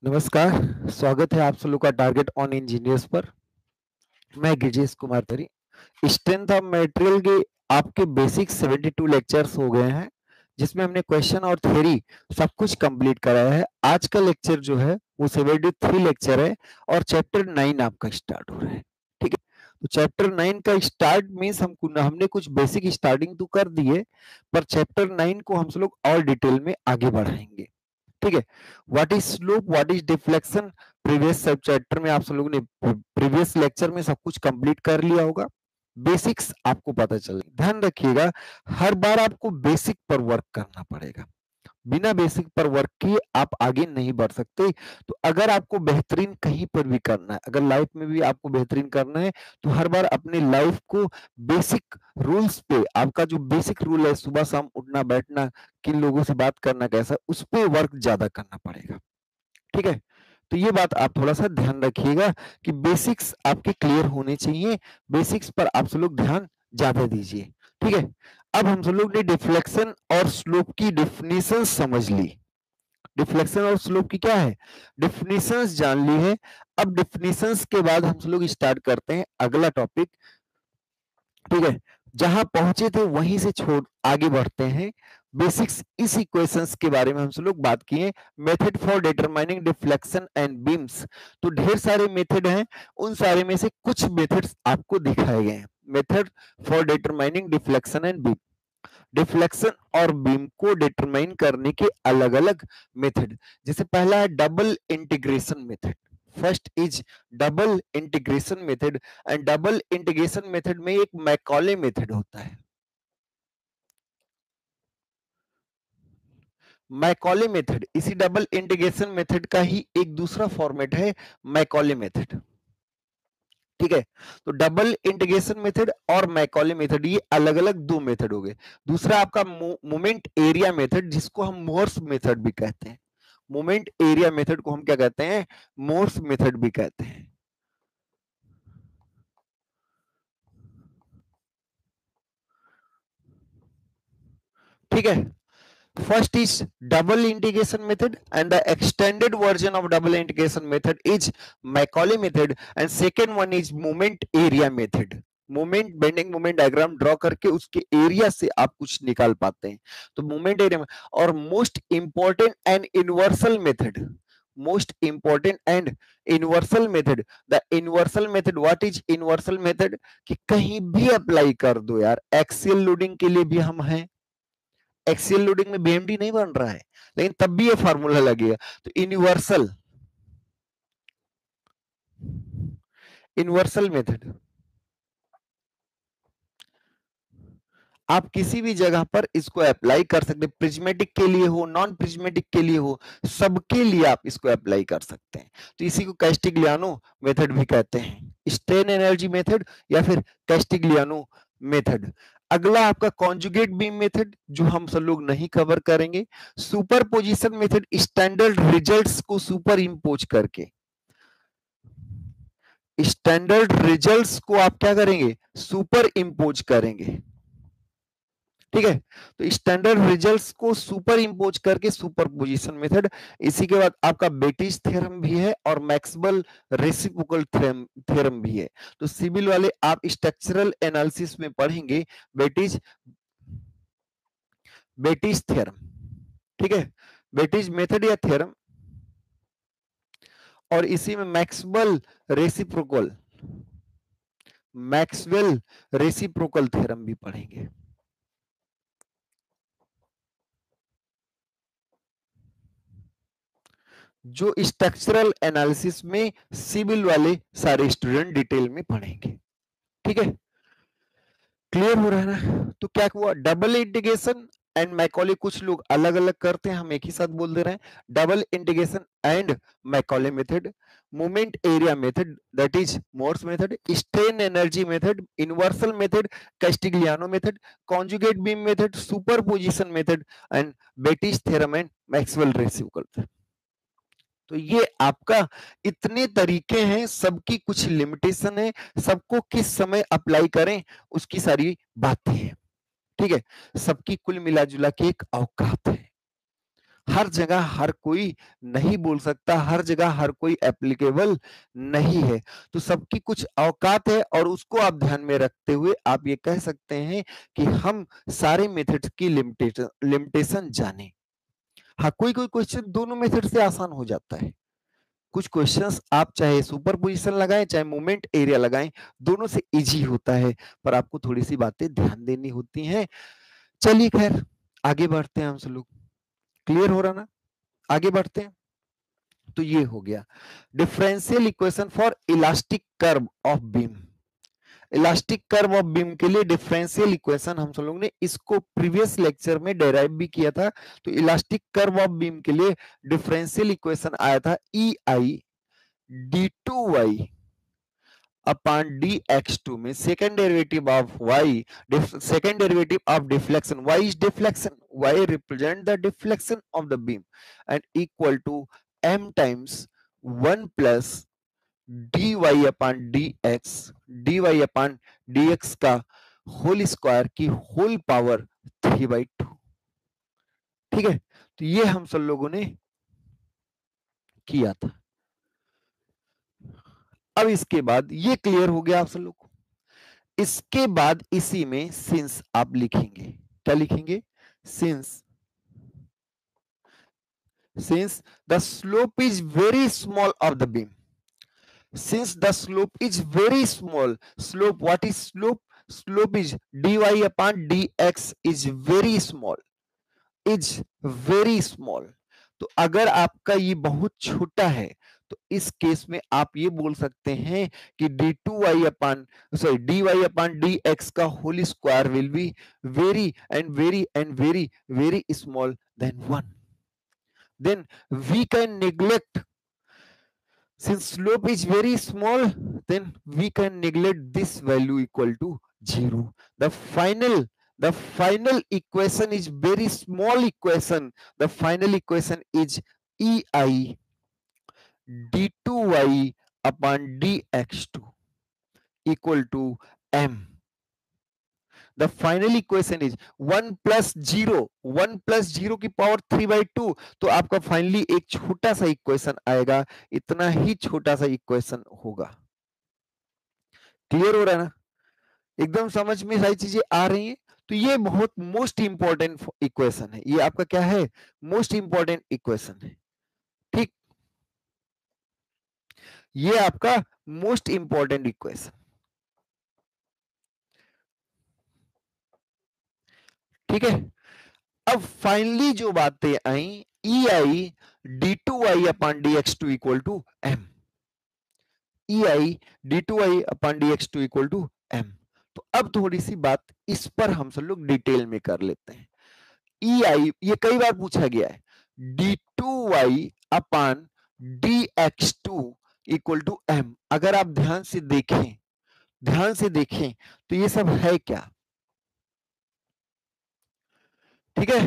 नमस्कार, स्वागत है आप सब लोग का टारगेट ऑन इंजीनियर्स पर। मैं गिरजेश कुमार तरी। स्ट्रेंथ ऑफ मटेरियल के आपके बेसिक 72 लेक्चर्स हो गए हैं, जिसमें हमने क्वेश्चन और थ्योरी सब कुछ कंप्लीट कराया है। आज का लेक्चर जो है वो 73 लेक्चर है और चैप्टर 9 आपका स्टार्ट हो रहा है। ठीक है, तो चैप्टर 9 का स्टार्ट मीन्स हमने कुछ बेसिक स्टार्टिंग तो कर दी है, पर चैप्टर 9 को हम सब लोग और डिटेल में आगे बढ़ाएंगे। ठीक है, what is slope, what is deflection, previous सब चैप्टर में आप सब लोगों ने प्रीवियस लेक्चर में सब कुछ कंप्लीट कर लिया होगा। बेसिक्स आपको पता चल, ध्यान रखिएगा, हर बार आपको बेसिक पर वर्क करना पड़ेगा। बिना बेसिक पर वर्क किए आप आगे नहीं बढ़ सकते। तो अगर आपको बेहतरीन कहीं पर भी करना है, अगर लाइफ में भी आपको बेहतरीन करना है, तो हर बार अपने लाइफ को बेसिक रूल्स पे, आपका जो बेसिक रूल है सुबह शाम उठना बैठना, किन लोगों से बात करना कैसा, उस पे वर्क ज्यादा करना पड़ेगा। ठीक है, तो ये बात आप थोड़ा सा ध्यान रखिएगा कि बेसिक्स आपके क्लियर होने चाहिए। बेसिक्स पर आप सब लोग ध्यान ज्यादा दीजिए। ठीक है, अब हम सब लोग ने डिफ्लेक्शन और स्लोप की डेफिनेशन समझ ली। डिफ्लेक्शन और स्लोप की क्या है, डेफिनेशंस जान ली है। अब डेफिनेशंस के बाद हम सब लोग स्टार्ट करते हैं अगला टॉपिक। ठीक है, जहां पहुंचे थे वहीं से छोड़ आगे बढ़ते हैं। बेसिक्स इस इक्वेशंस के बारे में हम सब लोग बात किए। Method for determining deflection and beams, तो ढेर सारे मेथड हैं, उन सारे में से कुछ मेथड्स आपको दिखाए गए हैं। Method for determining deflection and beam, deflection और बीम को डिटरमाइन करने के अलग अलग मेथड। जैसे पहला है double integration method. First is double integration method, and double integration method में एक मैकॉले मेथड होता है। मैकॉले मेथड इसी डबल इंटीग्रेशन मेथड का ही एक दूसरा फॉर्मेट है, मैकॉले मेथड। ठीक है, तो डबल इंटीग्रेशन मेथड और मैकॉले मेथड ये अलग अलग दो मेथड हो गए। दूसरा आपका मोमेंट एरिया मेथड, जिसको हम मोर्स मेथड भी कहते हैं। मोमेंट एरिया मेथड को हम क्या कहते हैं, मोर्स मेथड भी कहते हैं। ठीक है, first is double integration method and the extended version of double integration method is Macaulay method, and second one is moment area method। Moment bending moment diagram draw करके उसके एरिया से आप कुछ निकाल पाते हैं, तो मोमेंट एरिया में। और most important and universal method, most important and universal method, the universal method. What is universal method, कि कहीं भी अप्लाई कर दो यार। एक्सियल लोडिंग के लिए भी हम हैं, एक्सियल लोडिंग में बीएमडी नहीं बन रहा है, लेकिन तब भी ये फार्मूला लगेगा। तो यूनिवर्सल, यूनिवर्सल मेथड आप किसी भी जगह पर इसको अप्लाई कर सकते हैं। प्रिज्मेटिक के लिए हो, नॉन प्रिज्मेटिक के लिए हो, सबके लिए आप इसको अप्लाई कर सकते हैं। तो इसी को कैस्टिग्लियानो मेथड भी कहते हैं, स्ट्रेन एनर्जी मेथड या फिर कैस्टिग्लियानो मेथड। अगला आपका कॉन्जुगेट बीम मेथड, जो हम सब लोग नहीं कवर करेंगे। सुपरपोजिशन मेथड, स्टैंडर्ड रिजल्ट्स को सुपर इंपोज करके, स्टैंडर्ड रिजल्ट्स को आप क्या करेंगे, सुपर इंपोज करेंगे। ठीक है, तो स्टैंडर्ड रिजल्ट्स को सुपर इंपोज करके सुपरपोजिशन मेथड। इसी के बाद आपका बेटिस थ्योरम भी है और मैक्सवेल रेसिप्रोकल थ्योरम भी है। तो सिविल वाले आप स्ट्रक्चरल एनालिसिस में पढ़ेंगे बेटिस बेटिस थ्योरम। ठीक है, बेटिस मेथड या थ्योरम, और इसी में Maxwell reciprocal, Maxwell reciprocal theorem भी पढ़ेंगे। जो स्ट्रक्चरल एनालिसिस में सिविल वाले सारे स्टूडेंट डिटेल में पढ़ेंगे। ठीक है, क्लियर हो रहा है ना। तो क्या हुआ, डबल इंटीग्रेशन एंड मैकॉले, कुछ लोग अलग अलग करते हैं, हम एक ही साथ बोल दे रहे हैं। Double integration and Macaulay method, moment area method that is Mohr's method, strain energy method, universal method, Castigliano method, conjugate beam method, superposition method, and Betti's theorem and Maxwell reciprocal. तो ये आपका इतने तरीके हैं, सबकी कुछ लिमिटेशन है, सबको किस समय अप्लाई करें उसकी सारी बातें हैं। ठीक है, सबकी कुल मिला जुला के एक औकात है। हर जगह हर कोई नहीं बोल सकता, हर जगह हर कोई एप्लीकेबल नहीं है, तो सबकी कुछ औकात है और उसको आप ध्यान में रखते हुए आप ये कह सकते हैं कि हम सारे मेथड्स की लिमिटेशन जाने। हाँ, कोई कोई क्वेश्चन दोनों मेथड से आसान हो जाता है, कुछ क्वेश्चंस आप चाहे सुपरपोजिशन लगाएं चाहे मोमेंट एरिया लगाएं, दोनों से इजी होता है, पर आपको थोड़ी सी बातें ध्यान देनी होती हैं। चलिए खैर आगे बढ़ते हैं हम सब लोग, क्लियर हो रहा ना, आगे बढ़ते हैं। तो ये हो गया differential equation for elastic curve of beam. Elastic curve of beam के लिए डिफरेंशियल इक्वेशन हम सब लोग ने इसको प्रीवियस लेक्चर में डेराइव भी किया था। तो इलास्टिक कर्व ऑफ बीम के लिए डिफरेंशियल इक्वेशन आया था ई आई d2y अपॉन dx2 में second derivative of y, second derivative of deflection, y is deflection, y represent the deflection of the beam and equal to m times 1 plus dy upon dx, dy upon dx का whole square की whole power 3/2। ठीक है, तो ये हम सब लोगों ने किया था। अब इसके बाद ये क्लियर हो गया आप सब लोग को। इसके बाद इसी में सिंस आप लिखेंगे, क्या लिखेंगे, since the slope is very small of the beam, since the slope is very small, slope, what is slope, slope is dy upon dx is very small, is very small। तो अगर आपका ये बहुत छोटा है तो इस केस में आप ये बोल सकते हैं कि d2y upon sorry dy upon dx का whole square will be very and very and very very small then 1। then we can neglect, since slope is very small, then we can neglect this value equal to 0। The final equation is very small equation, the final equation is ei d2y upon dx2 equal to m। The final equation is 1 plus 0, 1 plus 0 की power 3/2। तो आपका finally एक छोटा सा equation आएगा, इतना ही छोटा सा इक्वेशन होगा। क्लियर हो रहा है ना, एकदम समझ में सारी चीजें आ रही हैं। तो ये बहुत मोस्ट इंपॉर्टेंट इक्वेशन है, ये आपका क्या है, मोस्ट इंपॉर्टेंट इक्वेशन है। ठीक, ये आपका मोस्ट इंपॉर्टेंट इक्वेशन। ठीक है, अब फाइनली जो बातें आई, E I d2y upon dx2 equal to m, E I d2y upon dx2 equal to m। तो अब थोड़ी सी बात इस पर हम सब लोग डिटेल में कर लेते हैं। ई आई ये कई बार पूछा गया है, d2y upon dx2 equal to m। अगर आप ध्यान से देखें, ध्यान से देखें तो ये सब है क्या, ठीक है,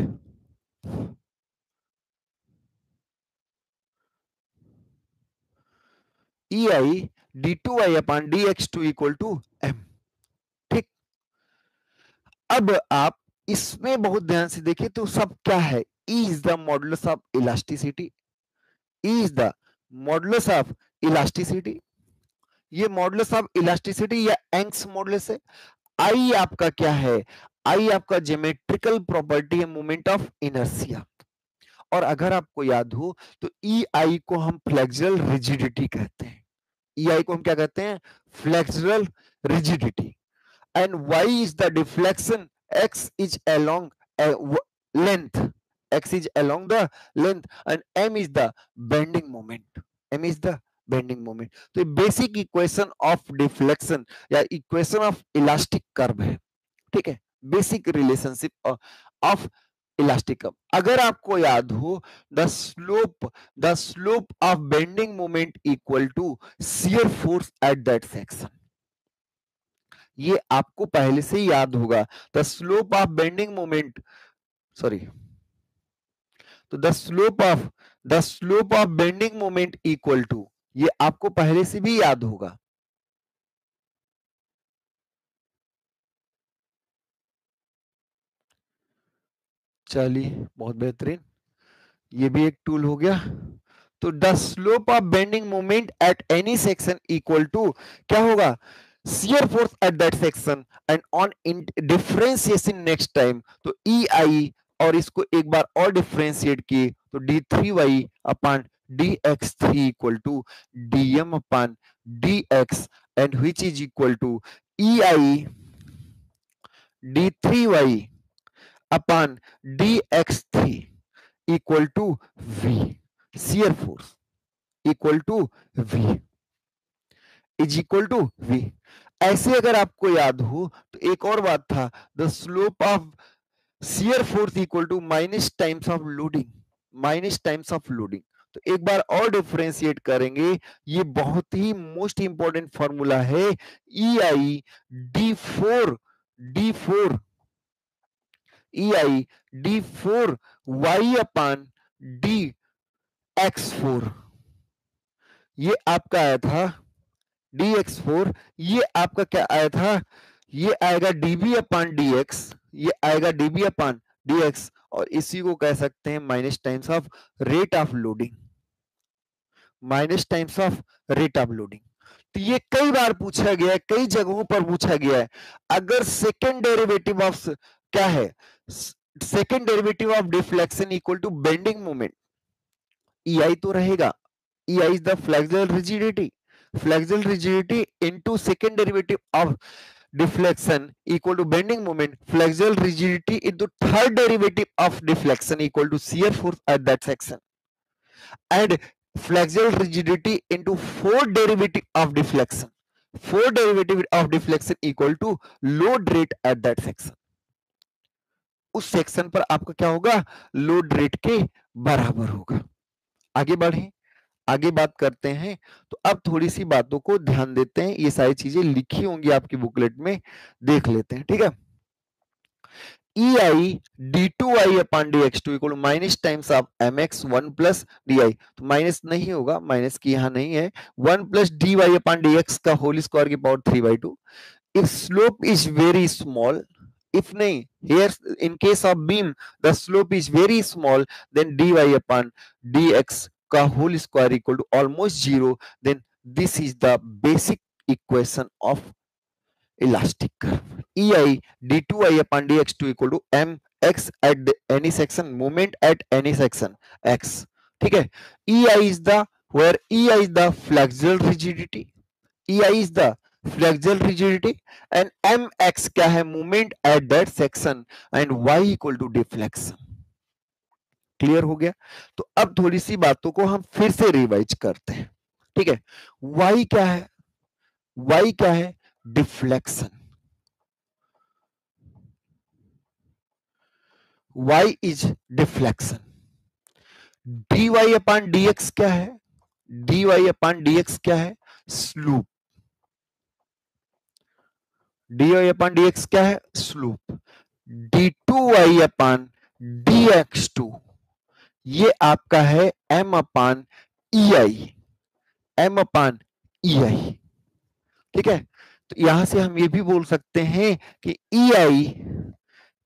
E I d2y upon dx2 equal to m। ठीक, अब आप इसमें बहुत ध्यान से देखें तो सब क्या है, E is the modulus of elasticity, E is the modulus of elasticity, ये मॉडुलस ऑफ इलास्टिसिटी या एंग्स मॉडुलस है। आई आपका क्या है, आई आपका ज्योमेट्रिकल प्रॉपर्टी है मोमेंट ऑफ इनर्शिया। और अगर आपको याद हो तो ई आई को हम फ्लेक्सुरल रिजिडिटी कहते हैं, ई आई को हम क्या कहते हैं, flexural rigidity. and y is the deflection, x is along length, x is along the length and m is the bending moment, m is the bending moment। तो बेसिक इक्वेशन ऑफ डिफ्लेक्शन या equation of elastic curve है। ठीक है, basic relationship of elastic curve. अगर आपको याद हो the slope of bending moment equal to shear force at that section, ये आपको पहले से ही याद होगा। The slope of bending moment, sorry, तो the slope of bending moment equal to, ये आपको पहले से भी याद होगा। चलिए बहुत बेहतरीन, ये भी एक टूल हो गया। तो the slope of bending moment at any section equal to क्या होगा, shear force at that section and on differentiation next time, तो EI और इसको एक बार और डिफरेंशिएट किए तो d3y upon dx3 equal to dm upon dx and which is equal to EI d3y upon dx3 equal to v, shear force equal to v is equal to v। ऐसे अगर आपको याद हो तो एक और बात था, the slope of shear force equal to minus times of loading, minus times of loading. तो एक बार और डिफरेंशिएट करेंगे, ये बहुत ही मोस्ट इंपॉर्टेंट फॉर्मूला है, E I D four E I d4 y upon dx4, ये आपका आया था dx4, ये आपका क्या आया था, ये आएगा db अपान dx, ये आएगा db अपान dx, और इसी को कह सकते हैं minus times of rate of loading, minus times of rate of loading. तो ये कई बार पूछा गया है, कई जगहों पर पूछा गया है। अगर सेकेंड डेरिवेटिव ऑफ क्या है, second derivative of deflection equal to bending moment, EI तो रहेगा, EI is the flexural rigidity, flexural rigidity into second derivative of deflection equal to bending moment, flexural rigidity into third derivative of deflection equal to shear force at that section, and flexural rigidity into fourth derivative of deflection, fourth derivative of deflection equal to load rate at that section। उस section पर आपका क्या होगा, load rate के बराबर होगा। आगे बढ़े, आगे बात करते हैं। तो अब थोड़ी सी बातों को ध्यान देते हैं, ये सारी चीजें लिखी होंगी आपकी बुकलेट में, देख लेते हैं, ठीक है। EI d2y upon dx2 equal minus times of mx 1 plus D, तो माइनस नहीं होगा, माइनस की यहाँ नहीं है, 1 प्लस dy अपॉन dx का होल स्क्वायर की power 3/2। If slope is very small, if नहीं, here in case of beam the slope is very small, then dy upon dx का whole square equal to almost 0, then this is the basic equation of elastic curve। EI d2y upon dx2 equal to mx at any section, moment at any section x, ठीक है। EI is the, where EI is the flexural rigidity, EI is the flexural rigidity and mx क्या है, movement at that section, and y equal to deflection। Clear हो गया। तो अब थोड़ी सी बातों को हम फिर से रिवाइज करते हैं, ठीक है। y क्या है, y क्या है, deflection, y is deflection. dy upon dx क्या है, dy अपॉन dx क्या है, स्लूप, dy अपॉन dx क्या है, स्लूप। d2y अपॉन dx2 ये आपका है m अपान EI, m अपान EI, ठीक है। तो यहां से हम ये भी बोल सकते हैं कि EI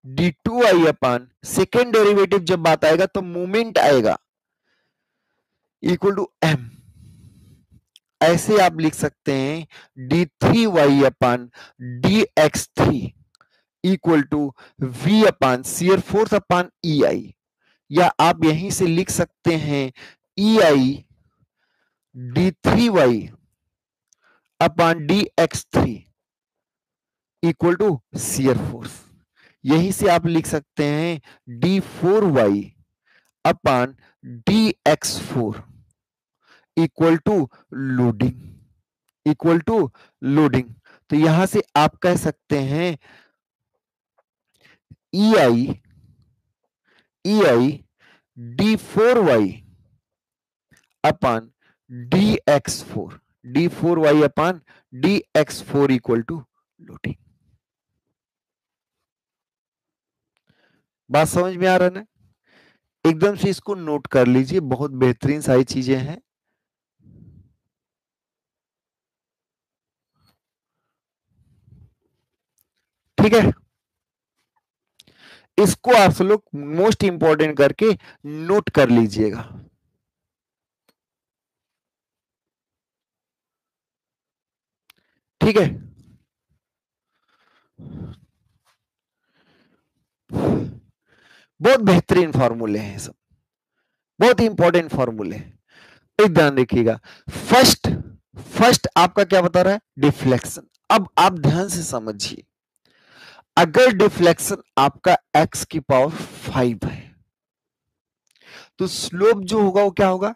d2y अपान सेकेंड डेरिवेटिव जब बात आएगा तो मोमेंट आएगा इक्वल टू m, ऐसे आप लिख सकते हैं d3y upon dx3 equal to v upon shear force upon EI, या आप यहीं से लिख सकते हैं EI d3y upon dx3 equal to shear force, यहीं से आप लिख सकते हैं d4y upon dx4 equal to loading, equal to loading. तो यहां से आप कह सकते हैं EI d4y upon dx4, d4y upon dx4 equal to loading. बात समझ में आ रहा है ना, एकदम से इसको नोट कर लीजिए, बहुत बेहतरीन सारी चीजें हैं। ठीक है, इसको आप सब लोग मोस्ट इंपॉर्टेंट करके नोट कर लीजिएगा। ठीक है, बहुत बेहतरीन फॉर्मूले हैं सब, बहुत इंपॉर्टेंट फॉर्मूले। एक ध्यान रखिएगा, फर्स्ट फर्स्ट आपका क्या बता रहा है, डिफ्लेक्शन। अब आप ध्यान से समझिए, अगर डिफ्लेक्शन आपका x की पावर 5 है तो स्लोप जो होगा वो क्या होगा,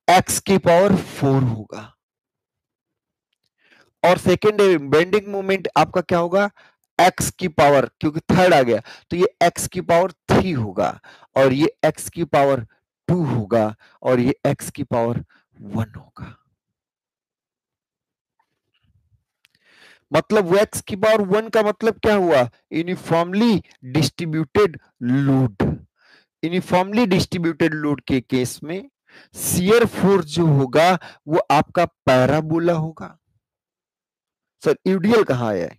x की पावर 4 होगा। और सेकेंड बेंडिंग मोमेंट आपका क्या होगा, x की पावर, क्योंकि थर्ड आ गया तो ये x की पावर 3 होगा, और ये x की पावर 2 होगा, और ये x की पावर 1 होगा। मतलब वो x की पावर 1 का मतलब क्या हुआ, uniformly distributed load. Uniformly distributed load के केस में शियर फोर्स जो होगा वो आपका पैराबोला होगा। सर यूडीएल कहाँ आया है,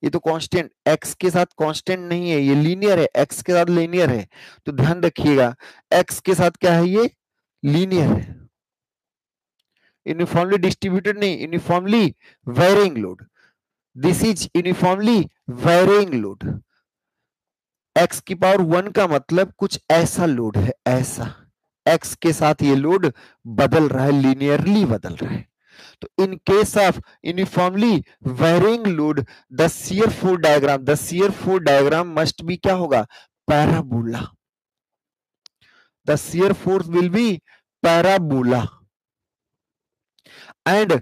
ये तो कांस्टेंट, x के साथ कांस्टेंट नहीं है, ये लीनियर है, x के साथ लीनियर है। तो ध्यान रखिएगा, x के साथ क्या है, ये लीनियर है, यूनिफॉर्मली डिस्ट्रीब्यूटेड नहीं, uniformly varying load. This is uniformly varying load. x की पावर 1 का मतलब कुछ ऐसा लोड है, ऐसा x के साथ ये लोड बदल रहा है, लीनियरली बदल रहा है। तो in case of uniformly varying load, the shear force diagram must be क्या होगा, parabola. The shear force will be parabola and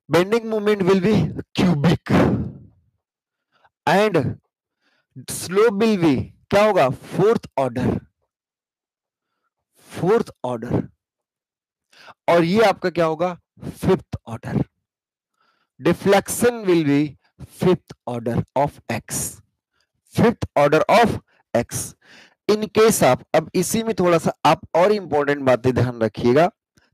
bending moment will be cubic and slope will be क्या होगा, फोर्थ ऑर्डर, और ये आपका क्या होगा, fifth order. Deflection will be fifth order of x, fifth order of x. In case आप, अब इसी में थोड़ा सा आप और इंपॉर्टेंट बातें ध्यान रखिएगा।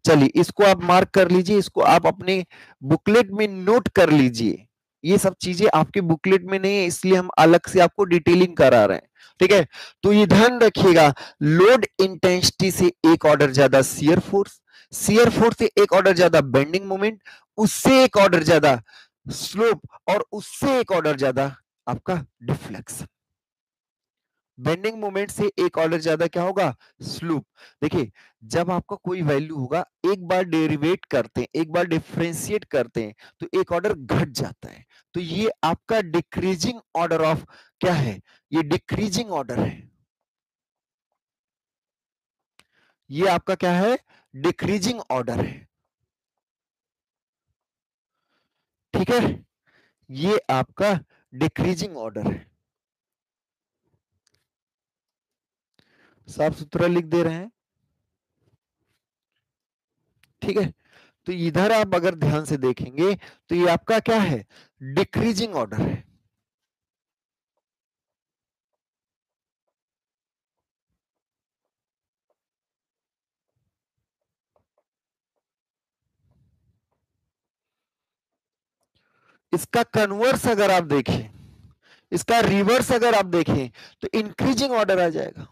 चलिए इसको आप मार्क कर लीजिए, इसको आप अपने बुकलेट में नोट कर लीजिए। ये सब चीजें आपके बुकलेट में नहीं है, इसलिए हम अलग से आपको डिटेलिंग करा रहे हैं। ठीक है, तो ये ध्यान रखिएगा, लोड इंटेंसिटी से एक ऑर्डर ज्यादा शियर फोर्स से एक ऑर्डर ज्यादा बेंडिंग मोमेंट, उससे एक ऑर्डर ज्यादा स्लोप, और उससे एक ऑर्डर ज्यादा आपका डिफ्लेक्शन। बेंडिंग मोमेंट से एक ऑर्डर ज्यादा क्या होगा, स्लूप। देखिए जब आपका कोई वैल्यू होगा, एक बार डेरिवेट करते हैं, एक बार डिफरेंशिएट करते हैं तो एक ऑर्डर घट जाता है। तो ये आपका डिक्रीजिंग ऑर्डर ऑफ क्या है, ये डिक्रीजिंग ऑर्डर है, ये आपका क्या है, डिक्रीजिंग ऑर्डर है। ठीक है, ये आपका डिक्रीजिंग ऑर्डर है। साफ सुथरा लिख दे रहे हैं। ठीक है, तो इधर आप अगर ध्यान से देखेंगे तो ये आपका क्या है, डिक्रीजिंग ऑर्डर है। इसका कन्वर्स अगर आप देखें, इसका रिवर्स अगर आप देखें तो इंक्रीजिंग ऑर्डर आ जाएगा।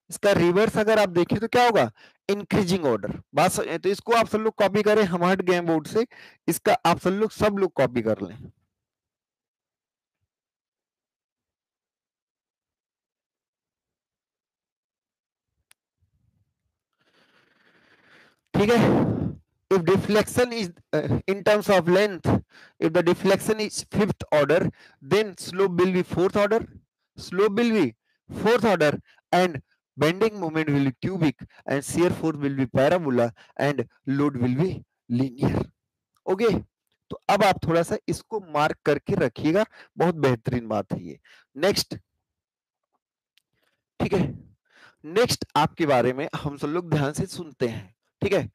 इसका रिवर्स अगर आप देखें तो क्या होगा, इंक्रीजिंग ऑर्डर। तो इसको आप सब लोग कॉपी करें, हम हट गए बोर्ड से, इसका आप सब लोग कॉपी कर लें। ठीक है, if deflection is in terms of length, if the deflection is fifth order, then slope will be fourth order, slope will be fourth order, and bending moment will be cubic, and shear force will be parabola, and load will be linear. Okay, तो अब आप थोड़ा सा इसको mark करके रखिएगा, बहुत बेहतरीन बात है ये। नेक्स्ट, ठीक है, नेक्स्ट आपके बारे में हम सब लोग ध्यान से सुनते हैं। ठीक है,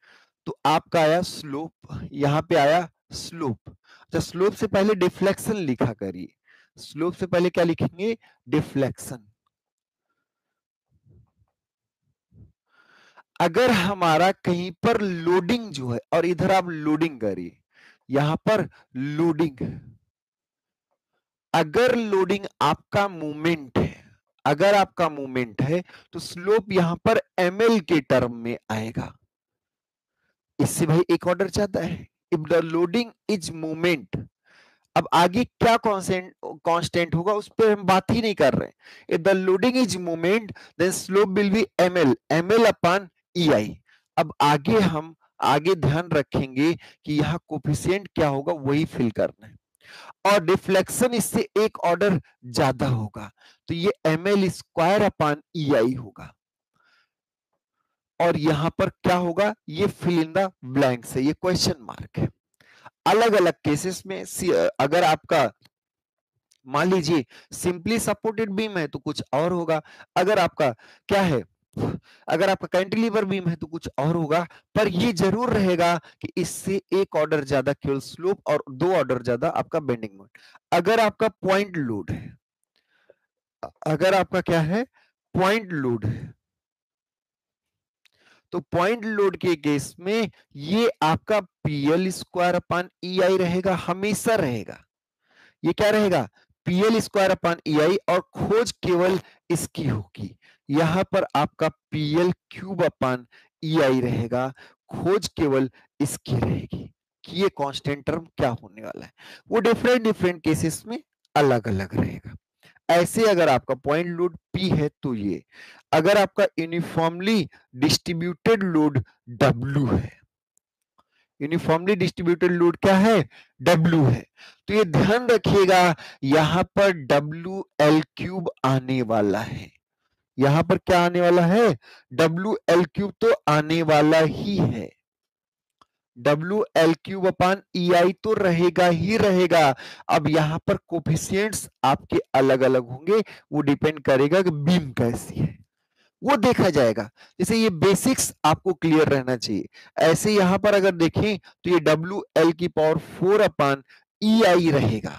तो आपका आया स्लोप, यहां पे आया स्लोप। अच्छा, स्लोप से पहले डिफ्लेक्शन लिखा करिए, स्लोप से पहले क्या लिखेंगे, डिफ्लेक्शन। अगर हमारा कहीं पर लोडिंग जो है, और इधर आप लोडिंग करिए, यहां पर लोडिंग, अगर लोडिंग आपका मूवमेंट है, अगर आपका मूवमेंट है तो स्लोप यहां पर ml के टर्म में आएगा। इससे भाई एक ऑर्डर चाहता है। If the loading is movement, अब आगे क्या कांस्टेंट होगा उस पर हम बात ही नहीं कर रहे हैं। If the loading is movement then slope will be ml upon ei। अब आगे ध्यान रखेंगे कि यहाँ कोफिशिएंट क्या होगा वही फिल करना है, और डिफ्लेक्शन इससे एक ऑर्डर ज्यादा होगा तो ये ml स्क्वायर अपॉन ei होगा। और यहां पर क्या होगा, ये फिल इन द ब्लैंक्स है, ये क्वेश्चन मार्क है। अलग अलग केसेस में अगर आपका मान लीजिए सिंपली सपोर्टेड बीम है तो कुछ और होगा, अगर आपका क्या है, अगर आपका कैंटिलीवर बीम है तो कुछ और होगा, पर ये जरूर रहेगा कि इससे एक ऑर्डर ज्यादा केवल स्लोप और दो ऑर्डर ज्यादा आपका बेंडिंग मोमेंट। अगर आपका पॉइंट लोड है, अगर आपका क्या है पॉइंट लोड है, तो पॉइंट लोड के केस में ये आपका पीएल स्क्वायर अपॉन EI रहेगा, हमेशा रहेगा। ये क्या रहेगा, पीएल स्क्वायर अपॉन EI, और खोज केवल इसकी होगी। यहां पर आपका पीएल क्यूब अपॉन EI रहेगा, खोज केवल इसकी रहेगी कि ये कांस्टेंट टर्म क्या होने वाला है। वो डिफरेंट डिफरेंट केसेस में अलग अलग रहेगा। ऐसे अगर आपका पॉइंट लोड P है तो ये, अगर आपका यूनिफॉर्मली डिस्ट्रीब्यूटेड लोड W है, यूनिफॉर्मली डिस्ट्रीब्यूटेड लोड क्या है, W है, तो ये ध्यान रखिएगा यहां पर WL क्यूब आने वाला है। यहां पर क्या आने वाला है, WL क्यूब तो आने वाला ही है। WL क्यूब अपॉन EI तो रहेगा ही रहेगा। अब यहां पर कोफिशिएंट्स आपके अलग अलग होंगे, वो डिपेंड करेगा कि बीम कैसी है, वो देखा जाएगा। जैसे ये बेसिक्स आपको क्लियर रहना चाहिए। ऐसे यहां पर अगर देखें तो ये WL की पावर 4 अपॉन EI रहेगा।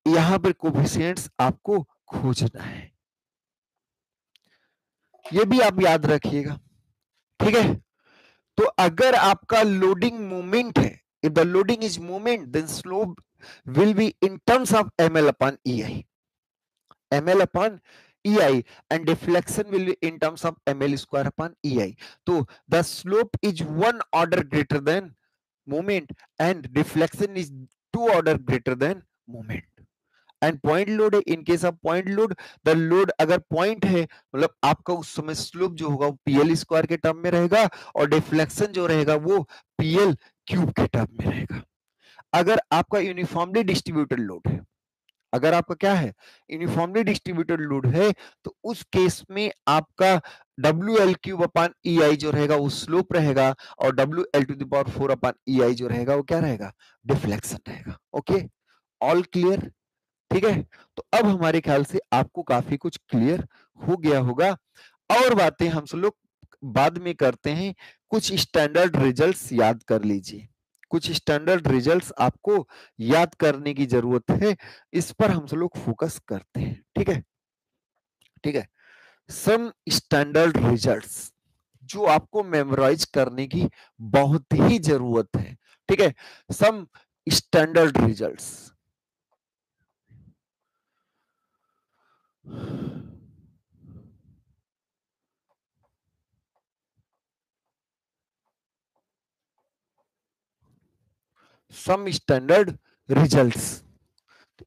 यहां पर कोफिशिएंट्स आपको खोजना है, ये भी आप याद रखिएगा, ठीक है। तो अगर आपका लोडिंग मोमेंट है, if the loading is moment then slope will be in terms of ml upon EI, ml upon ei, and deflection will be in terms of ml square upon ei. So the slope is one order greater than moment and deflection is two order greater than moment. And point load है, in case of point load the load अगर point है मतलब आपका उस समय slope जो होगा वो पीएल स्क्वायर के टर्म में रहेगा, और डिफ्लेक्शन जो रहेगा वो पीएल क्यूब के टर्म में रहेगा। अगर आपका यूनिफॉर्मली डिस्ट्रीब्यूटेड लोड है, अगर आपका क्या है यूनिफॉर्मली डिस्ट्रीब्यूटेड लोड है, तो उस केस में आपका WL क्यूब अपॉन EI जो रहेगा वो स्लोप रहेगा, और WL to the power 4 upon EI जो रहेगा वो क्या रहेगा, डिफ्लेक्शन रहेगा। ओके, ऑल क्लियर, ठीक है। तो अब हमारे ख्याल से आपको काफी कुछ क्लियर हो गया होगा, और बातें हम सब लोग बाद में करते हैं। कुछ स्टैंडर्ड रिजल्ट्स याद कर लीजिए, कुछ स्टैंडर्ड रिजल्ट्स आपको याद करने की जरूरत है, इस पर हम सब लोग फोकस करते हैं, ठीक है, ठीक है। सम स्टैंडर्ड रिजल्ट्स जो आपको मेमोराइज करने की बहुत ही जरूरत है, ठीक है। Some standard results, some standard results,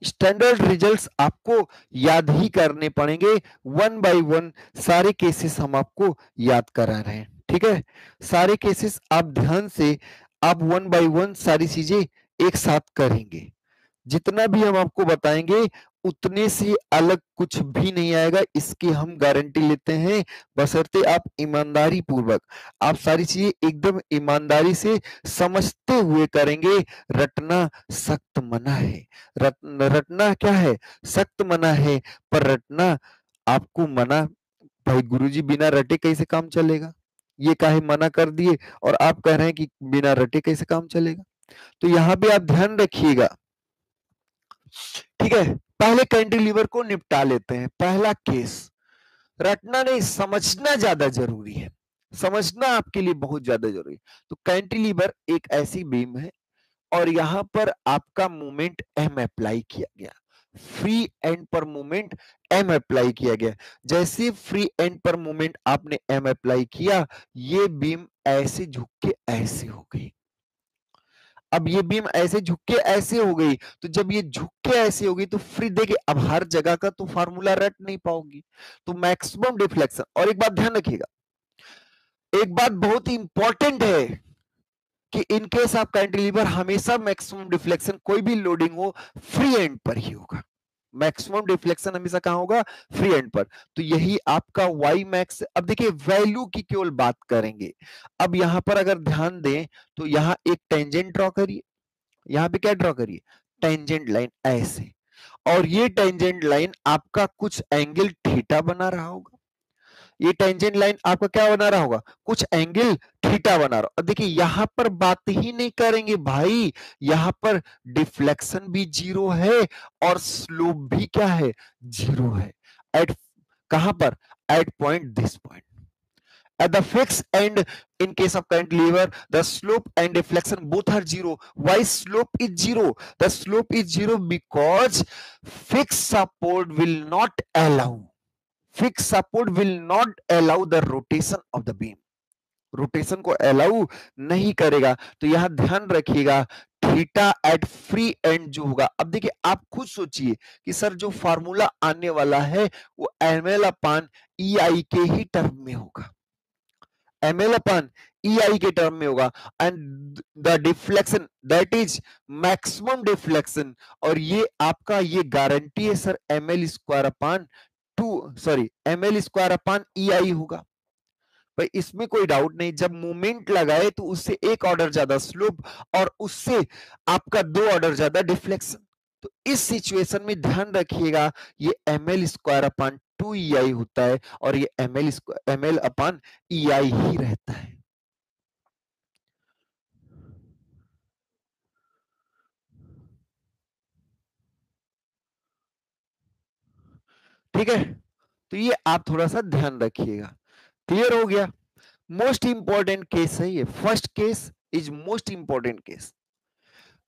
standard results आपको याद ही करने पड़ेंगे, वन बाय वन सारे केसेस हम आपको याद करा रहे हैं, ठीक है। सारे केसेस आप ध्यान से आप वन बाय वन सारी चीजें एक साथ करेंगे, जितना भी हम आपको बताएंगे उतने से अलग कुछ भी नहीं आएगा, इसकी हम गारंटी लेते हैं, बशर्ते आप ईमानदारी पूर्वक आप सारी चीजें एकदम ईमानदारी से समझते हुए करेंगे। रटना सख्त मना है, रटना क्या है, सख्त मना है, पर रटना आपको मना, भाई गुरुजी बिना रटे कैसे काम चलेगा, ये काहे मना कर दिए और आप कह रहे हैं कि बिना रटे कैसे काम चलेगा। तो यहाँ पे आप ध्यान रखिएगा, ठीक है। पहले कैंटिलीवर को निपटा लेते हैं, पहला केस, रटना नहीं समझना ज्यादा जरूरी है, समझना आपके लिए बहुत ज्यादा जरूरी है। तो कैंटिलीवर एक ऐसी बीम है और यहां पर आपका मोमेंट M अप्लाई किया गया, फ्री एंड पर मोमेंट एम अप्लाई किया गया। जैसे फ्री एंड पर मोमेंट आपने एम अप्लाई किया, ये बीम ऐसे झुक के ऐसे हो गई। अब ये बीम ऐसे झुक के ऐसे हो गई, तो जब ये झुक के ऐसे हो गई तो फिर देखिए अब हर जगह का तो फार्मूला रट नहीं पाओगी, तो मैक्सिमम डिफ्लेक्शन। और एक बात ध्यान रखिएगा, एक बात बहुत ही इंपॉर्टेंट है कि इन केस ऑफ कैंटिलीवर हमेशा मैक्सिमम डिफ्लेक्शन कोई भी लोडिंग हो फ्री एंड पर ही होगा। मैक्सिमम डिफ्लेक्शन हमेशा कहां होगा? फ्री एंड पर। तो यही आपका वाई मैक्स। अब देखिए वैल्यू की केवल बात करेंगे। अब यहां पर अगर ध्यान दें तो यहां एक टेंजेंट ड्रॉ करिए, यहां पे क्या ड्रॉ करिए? टेंजेंट लाइन ऐसे, और ये टेंजेंट लाइन आपका कुछ एंगल थीटा बना रहा होगा। ये टेंजेंट लाइन आपका क्या बना रहा होगा? कुछ एंगल थीटा बना रहा। और देखिए यहां पर बात ही नहीं करेंगे भाई, यहां पर डिफ्लेक्शन भी जीरो है और स्लोप भी क्या है? जीरो है। एट कहां पर? At point this point. At the fixed end, in case of cantilever, the slope and deflection both are zero. Why slope is zero? The slope is zero because fixed support will not allow. Fixed support will not allow the rotation of the beam. Rotation को allow नहीं करेगा। तो यहां ध्यान रखिएगा, theta eight free and जो होगा। अब देखिए आप खुद सोचिए कि सर जो फार्मूला आने वाला है वो एमएल अपान ई आई के ही टर्म में होगा, एमएल अपान ई आई के टर्म में होगा। And the deflection that is maximum deflection, और ये आपका ये गारंटी है sir ML square upon ML square upon E I होगा। भाई इसमें कोई डाउट नहीं, जब मूवमेंट लगाए तो उससे एक ऑर्डर ज्यादा स्लोप और उससे आपका दो ऑर्डर ज्यादा डिफ्लेक्शन। तो इस सिचुएशन में ध्यान रखिएगा ये एमएल स्क्वायर अपान 2EI होता है और ये एमएल अपान EI ही रहता है। ठीक है, तो ये आप थोड़ा सा ध्यान रखिएगा। क्लियर हो गया? मोस्ट इंपॉर्टेंट केस है ये, first case is most important case.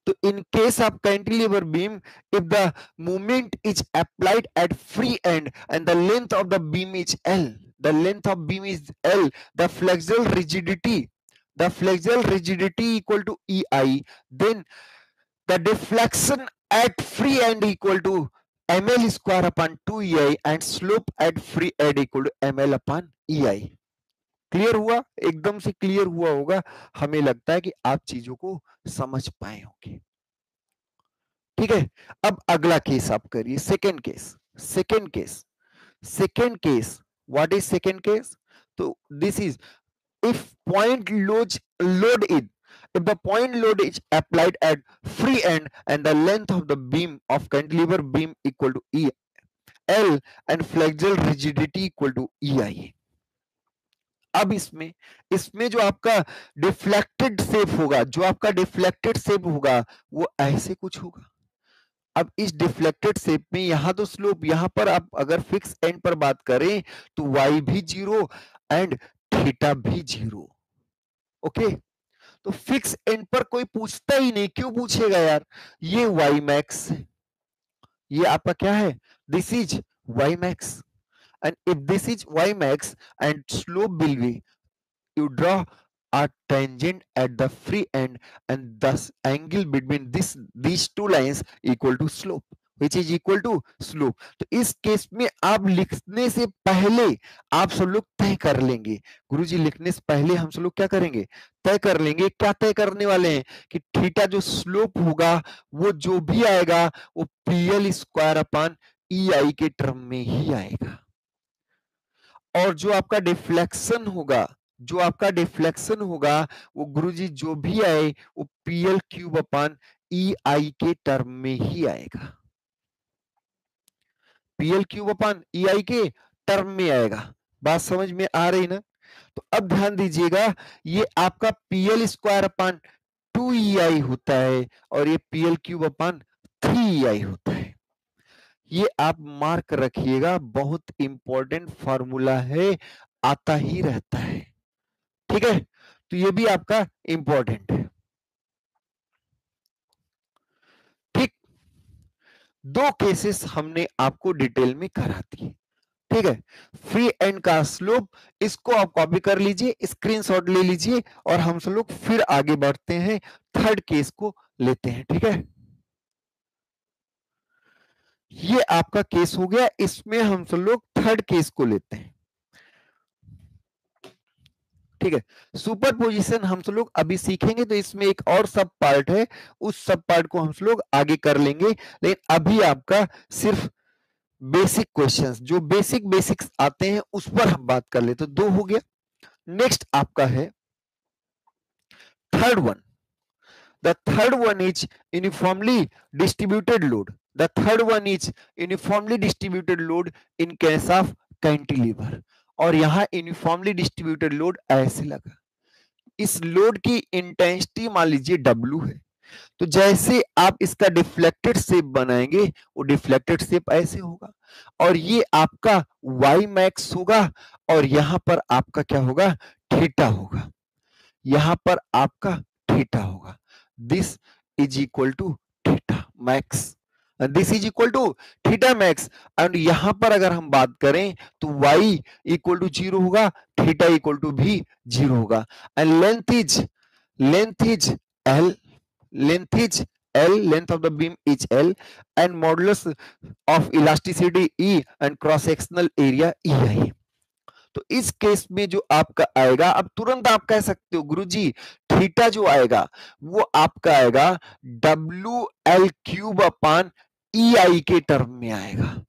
So in case of cantilever beam, if the moment is applied at free end and the length of the beam is L, the length of beam is L, the flexural rigidity equal to EI, then the deflection at free end equal to ML square upon 2EI and slope at free end equal to ML upon EI. Clear हुआ? एकदम से clear हुआ होगा, हमें लगता है कि आप चीजों को समझ पाए होंगे। ठीक है, अब अगला केस आप करिए, second case. Second case what is second case? तो this is if point load is if the point load is applied at free end and the length of the beam of cantilever beam equal to E L and flexural rigidity equal to EI। अब इसमें जो आपका deflected shape होगा वो ऐसे कुछ होगा। अब इस डिफ्लेक्टेड शेप में यहां तो स्लोप, यहां पर आप अगर फिक्स एंड पर बात करें तो y भी जीरो एंड थीटा भी जीरो। ओके, तो फिक्स एंड पर कोई पूछता ही नहीं, क्यों पूछेगा यार? ये y मैक्स, ये आपका क्या है? This is y max, and if this is y max and slope will B, you draw a tangent at the free end and thus angle between these two lines equal to slope, which is equal to slope। तो इस case में आप लिखने से पहले आप सब लोग तय कर लेंगे, गुरुजी लिखने से पहले हम सब लोग क्या करेंगे? तय कर लेंगे। क्या तय करने वाले हैं? कि थीटा जो स्लोप होगा वो जो भी आएगा वो पीएल स्क्वायर अपान ई आई के टर्म में ही आएगा, और जो आपका डिफ्लेक्शन होगा वो गुरुजी जो भी आए वो पीएल क्यूब अपान ई आई के टर्म में ही आएगा, पीएल क्यूब अपान ई आई के टर्म में आएगा। बात समझ में आ रही ना? तो अब ध्यान दीजिएगा, ये आपका पीएल स्क्वायर अपान 2EI होता है और ये पीएल क्यूब अपान 3EI होता है। ये आप मार्क रखिएगा, बहुत इंपॉर्टेंट फॉर्मूला है, आता ही रहता है। ठीक है, तो ये भी आपका इंपॉर्टेंट है। ठीक, 2 केसेस हमने आपको डिटेल में करा दिए, ठीक है। फ्री एंड का स्लोप, इसको आप कॉपी कर लीजिए, स्क्रीनशॉट ले लीजिए, और हम सब लोग फिर आगे बढ़ते हैं, थर्ड केस को लेते हैं, ठीक है। ये आपका केस हो गया, इसमें हम सब लोग थर्ड केस को लेते हैं, ठीक है। सुपरपोजिशन हम सब लोग अभी सीखेंगे, तो इसमें एक और सब पार्ट है, उस सब पार्ट को हम सब लोग आगे कर लेंगे, लेकिन अभी आपका सिर्फ बेसिक क्वेश्चंस, जो बेसिक्स आते हैं उस पर हम बात कर लेते। तो 2 हो गया। नेक्स्ट आपका है third one. The third one is uniformly distributed load. The third one is uniformly distributed load in case of cantilever. और यहां यूनिफॉर्मली डिस्ट्रीब्यूटेड लोड ऐसे लगा, इस लोड की इंटेंसिटी मान लीजिए W है, तो जैसे आप इसका डिफ्लेक्टेड शेप बनाएंगे, वो डिफ्लेक्टेड शेप ऐसे होगा, और ये आपका y मैक्स होगा, और यहां पर आपका क्या होगा, थीटा होगा, यहां पर आपका थीटा होगा। This is equal to theta max, this is equal to theta max, and यहां पर अगर हम बात करें तो y इक्वल टू 0 होगा, थीटा इक्वल टू भी 0 होगा, and length is l, length is L, length of the beam is L, and modulus of elasticity E and cross sectional area EI। तो इस केस में जो आपका आएगा, अब तुरंत आप कह सकते हो गुरुजी थीटा जो आएगा वो आपका आएगा WL³ अपान EI के टर्म में आएगा।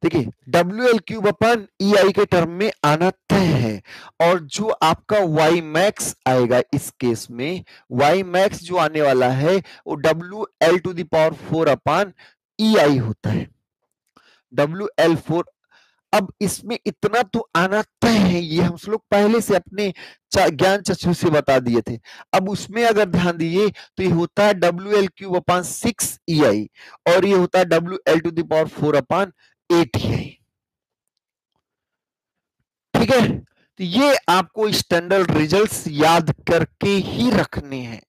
देखिए WL³ अपान EI के टर्म में आना तय है, और जो आपका Y मैक्स आएगा इस केस में, Y मैक्स जो आने वाला है वो WL⁴ अपान EI होता है, WL4। अब इसमें इतना तो आना तय है, ये हम लोग पहले से अपने ज्ञान चक्षु से बता दिए थे। अब उसमें अगर ध्यान दिए तो ये होता है WL³ अपान 6 EI, और ये होता है WL⁴ अपान 8 EI, ठीक है। तो ये आपको स्टैंडर्ड रिजल्ट्स याद करके ही रखने हैं,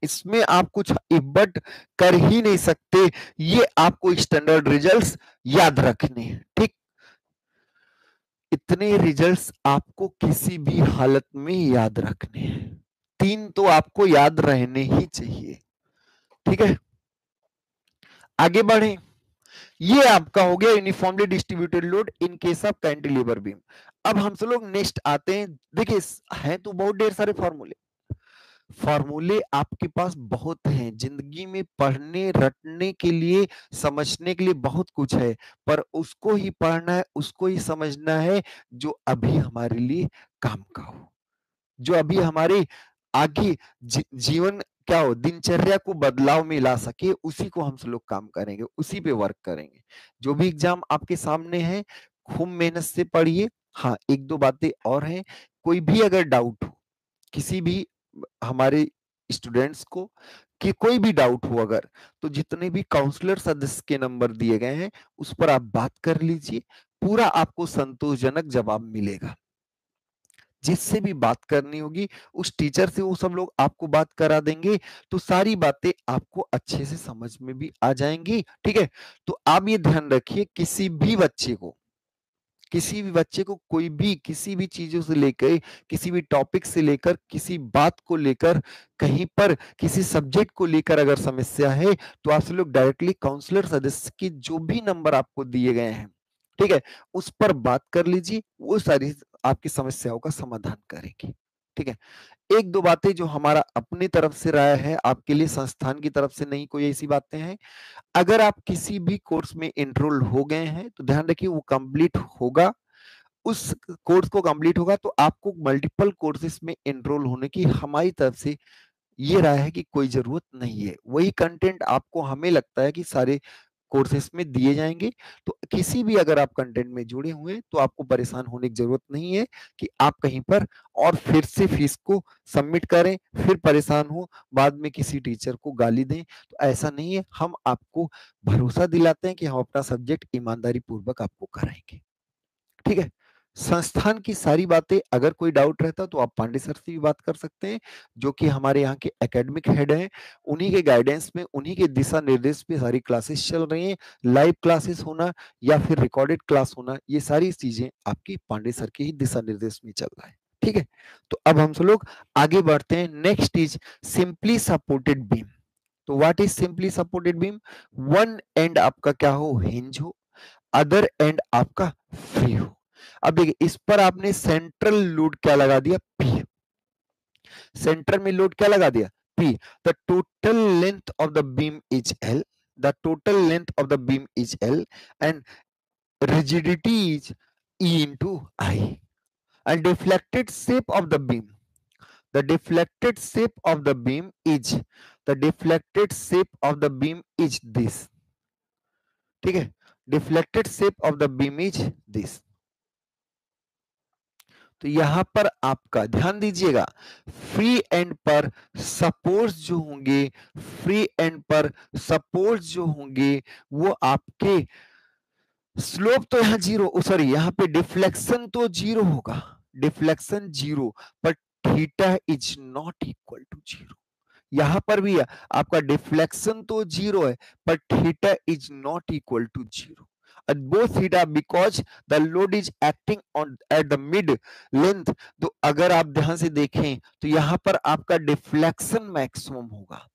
इसमें आप कुछ इबट कर ही नहीं सकते, ये आपको स्टैंडर्ड रिजल्ट्स याद रखने हैं, ठीक। इतने रिजल्ट्स आपको किसी भी हालत में याद रखने हैं, 3 तो आपको याद रहने ही चाहिए, ठीक है। आगे बढ़े, ये आपका हो गया uniformly distributed load in case of cantilever beam. अब हम सब लोग नेक्स्ट आते हैं, देखिए हैं तो बहुत ढेर सारे फॉर्मूले आपके पास बहुत हैं, जिंदगी में पढ़ने रटने के लिए, समझने के लिए बहुत कुछ है, पर उसको ही पढ़ना है, उसको ही समझना है जो अभी हमारे लिए काम का हो, जो अभी हमारे आगे जीवन क्या हो, दिनचर्या को बदलाव में ला सके, उसी को हम सब लोग काम करेंगे, उसी पे वर्क करेंगे। जो भी एग्जाम आपके सामने है खूब मेहनत से पढ़िए। हाँ, एक दो बातें और हैं, कोई भी अगर डाउट हो किसी भी हमारे स्टूडेंट्स को, कि कोई भी डाउट हो अगर, तो जितने भी काउंसलर सदस्य के नंबर दिए गए हैं उस पर आप बात कर लीजिए, पूरा आपको संतोषजनक जवाब मिलेगा। जिससे भी बात करनी होगी उस टीचर से वो सब लोग आपको बात करा देंगे, तो सारी बातें आपको अच्छे से समझ में भी आ जाएंगी, ठीक है। तो आप ये ध्यान रखिए, किसी भी बच्चे को कोई भी किसी भी चीजों से लेकर, किसी भी टॉपिक से लेकर, किसी बात को लेकर, कहीं पर किसी सब्जेक्ट को लेकर अगर समस्या है, तो आप लोग डायरेक्टली काउंसलर सदस्य की जो भी नंबर आपको दिए गए हैं, ठीक है, उस पर बात कर लीजिए, वो सारी आपकी समस्याओं का समाधान करेंगे, ठीक है। एक दो बातें जो हमारा अपनी तरफ से राय है, आपके लिए संस्थान की तरफ से नहीं कोई ऐसी बातें हैं। अगर आप किसी भी कोर्स में एनरोल हो गए हैं तो ध्यान रखिए वो कंप्लीट होगा, उस कोर्स को कंप्लीट होगा तो आपको मल्टीपल कोर्सेज में एनरोल होने की हमारी तरफ से ये राय है कि कोई जरूरत नहीं है। वही कंटेंट आपको हमें लगता है कि सारे कोर्सेज में दिए जाएंगे, तो किसी भी अगर आप कंटेंट में जुड़े हुए हैं तो आपको परेशान होने की जरूरत नहीं है कि आप कहीं पर और फिर से फीस को सबमिट करें, फिर परेशान हो, बाद में किसी टीचर को गाली दें, तो ऐसा नहीं है। हम आपको भरोसा दिलाते हैं कि हम अपना सब्जेक्ट ईमानदारी पूर्वक आपको कराएंगे, ठीक है। संस्थान की सारी बातें अगर कोई डाउट रहता तो आप पांडे सर से भी बात कर सकते हैं, जो कि हमारे यहाँ के एकेडमिक हेड हैं। उन्हीं के गाइडेंस में, उन्हीं के दिशा निर्देश पे सारी क्लासेस चल रही हैं। लाइव क्लासेस होना या फिर रिकॉर्डेड क्लास होना, ये सारी चीजें आपकी पांडे सर के ही दिशा निर्देश में चल रहा है। ठीक है, तो अब हम सब लोग आगे बढ़ते हैं। Next is simply supported beam. तो what is simply supported beam? One end आपका क्या हो, हिंज हो, अदर एंड आपका फ्री हो। अब देखिए, इस पर आपने सेंट्रल लोड क्या लगा दिया, पी। सेंटर में लोड क्या लगा दिया, P. The total length of the beam is L, the total length of the beam is L and rigidity is E into I. And deflected shape of the beam, the deflected shape of the beam is, the deflected shape of the beam is this. ठीक है, deflected shape of the beam is this. तो यहां पर आपका ध्यान दीजिएगा, free and पर supports जो होंगे, फ्री एंड पर सपोर्ट्स जो होंगे वो आपके, स्लोप तो यहाँ जीरो, सॉरी यहाँ पे डिफ्लेक्शन तो जीरो होगा, डिफ्लेक्शन जीरो, पर theta is not equal to zero. यहां पर भी है, आपका डिफ्लेक्शन तो जीरो है, पर theta is not equal to zero at both theta because the load is acting on at the mid length। तो अगर आप ध्यान से देखें तो यहां पर आपका डिफ्लेक्शन मैक्सिमम होगा,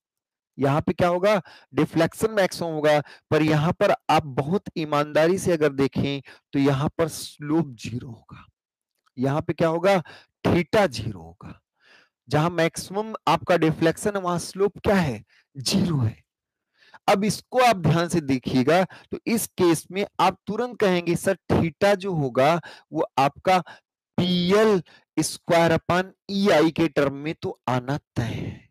यहाँ पे क्या होगा, डिफ्लेक्शन मैक्सिमम होगा, पर यहाँ पर आप बहुत ईमानदारी से अगर देखें तो यहाँ पर स्लोप जीरो होगा। यहाँ पे क्या होगा, थीटा जीरो होगा। जहां मैक्सिमम आपका डिफ्लेक्शन है वहां स्लोप क्या है, जीरो है। अब इसको आप ध्यान से देखिएगा, तो इस केस में आप तुरंत कहेंगे सर थीटा जो होगा वो आपका पीएल स्क्वायर अपन ई आई के टर्म में तो आना तय है।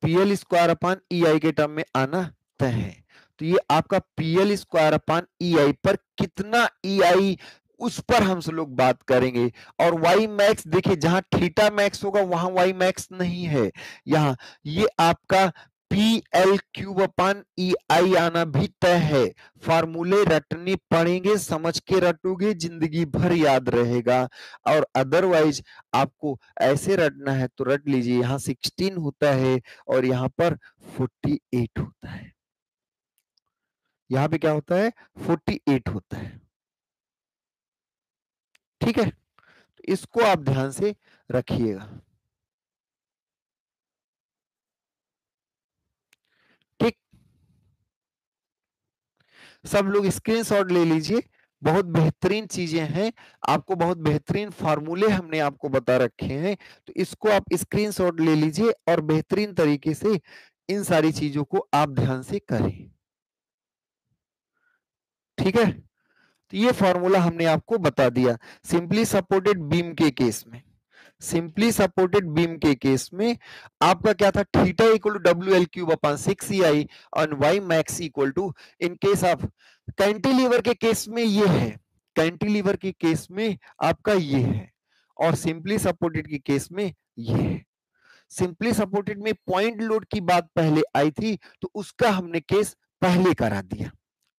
पीएल स्क्वायर अपान ई आई के टर्म में आना तय है। तो ये आपका पीएल स्क्वायर अपान ई आई पर कितना ई आई, उस पर हम सब लोग बात करेंगे। और वाई मैक्स देखिए, जहां थीटा मैक्स होगा वहां वाई मैक्स नहीं है, यहाँ ये आपका P L cube upon E आई आना भी तय है। फार्मूले रटने पड़ेंगे, समझ के रटोगे जिंदगी भर याद रहेगा। और अदरवाइज आपको ऐसे रटना है तो रट लीजिए, यहाँ 16 होता है और यहाँ पर 48 होता है। यहाँ पे क्या होता है, 48 होता है। ठीक है, तो इसको आप ध्यान से रखिएगा। ठीक, सब लोग स्क्रीनशॉट ले लीजिए, बहुत बेहतरीन चीजें हैं, आपको बहुत बेहतरीन फार्मूले हमने आपको बता रखे हैं, तो इसको आप स्क्रीनशॉट ले लीजिए और बेहतरीन तरीके से इन सारी चीजों को आप ध्यान से करें। ठीक है, तो ये फॉर्मूला हमने आपको बता दिया। सिंपली सपोर्टेड बीम के केस में, सिंपली सपोर्टेड बीम के केस में आपका क्या था, theta equal to W L cube upon 6 E I और Y max equal to, in case of cantilever के केस में ये है, कैंटिलीवर के केस में आपका ये है, और सिंपली सपोर्टेड के केस में ये है। सिंपली सपोर्टेड में पॉइंट लोड की बात पहले आई थी, तो उसका हमने केस पहले करा दिया।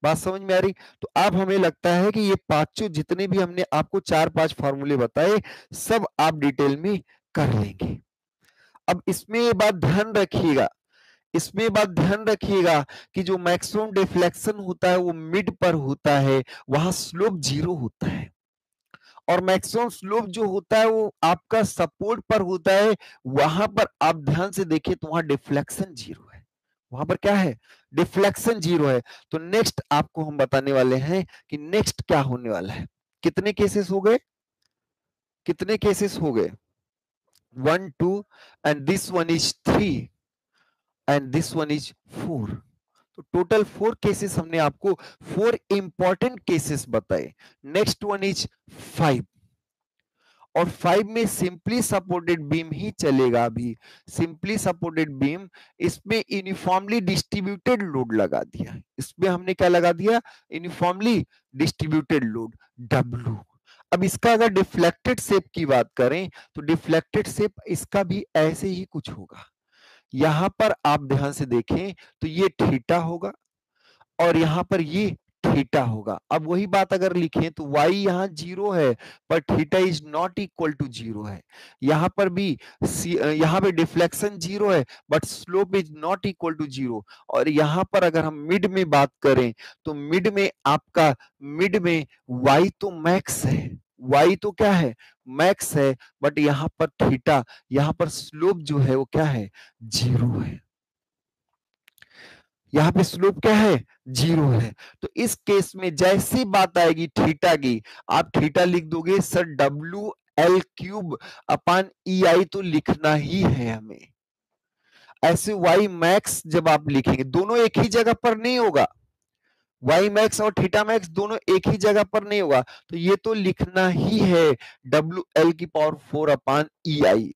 बात समझ में आ रही? तो अब हमें लगता है कि ये पांचों जितने भी हमने आपको 4-5 फॉर्मूले बताए, सब आप डिटेल में कर लेंगे। अब इसमें ये बात ध्यान रखिएगा, इसमें बात ध्यान रखिएगा कि जो मैक्सिमम डिफ्लेक्शन होता है वो मिड पर होता है, वहां स्लोप जीरो होता है। और मैक्सिमम स्लोप जो होता है वो आपका सपोर्ट पर होता है, वहां पर आप ध्यान से देखिए तो वहां डिफ्लेक्शन जीरो है, वहां पर क्या है, डिफ्लेक्शन जीरो है। तो नेक्स्ट आपको हम बताने वाले हैं कि नेक्स्ट क्या होने वाला है। कितने केसेस हो गए, कितने केसेस हो गए, 1 2 and this one is 3 and this one is 4। तो टोटल 4 केसेस हमने आपको, 4 इंपॉर्टेंट केसेस बताए। नेक्स्ट वन इज 5, और 5 में सिंपली सपोर्टेड बीम ही चलेगा। अभी सिंपली सपोर्टेड बीम, इसमें यूनिफॉर्मली डिस्ट्रीब्यूटेड लोड लगा दिया, इसमें हमने क्या लगा दिया, यूनिफॉर्मली डिस्ट्रीब्यूटेड लोड W। अब इसका अगर डिफ्लेक्टेड शेप की बात करें तो डिफ्लेक्टेड शेप इसका भी ऐसे ही कुछ होगा। यहां पर आप ध्यान से देखें तो ये थीटा होगा और यहां पर ये थीटा होगा। अब वही बात अगर लिखें तो y यहाँ 0 है पर theta is not equal to 0 है। यहाँ पर भी यहाँ पे डिफ्लेक्शन 0 है but slope is not equal to 0। और यहाँ पर अगर हम मिड में बात करें तो मिड में आपका मिड में y तो मैक्स है, y तो क्या है, मैक्स है, बट यहाँ पर थीटा, यहाँ पर स्लोप जो है वो क्या है, 0 है। यहाँ पे स्लोप क्या है, 0 है। तो इस केस में जैसी बात आएगी थीटा की, आप थीटा लिख दोगे sir W L cube upon E I तो लिखना ही है हमें। ऐसे वाई मैक्स जब आप लिखेंगे, दोनों एक ही जगह पर नहीं होगा, वाई मैक्स और थीटा मैक्स दोनों एक ही जगह पर नहीं होगा, तो ये तो लिखना ही है डब्ल्यू एल की पावर 4 अपान ई आई।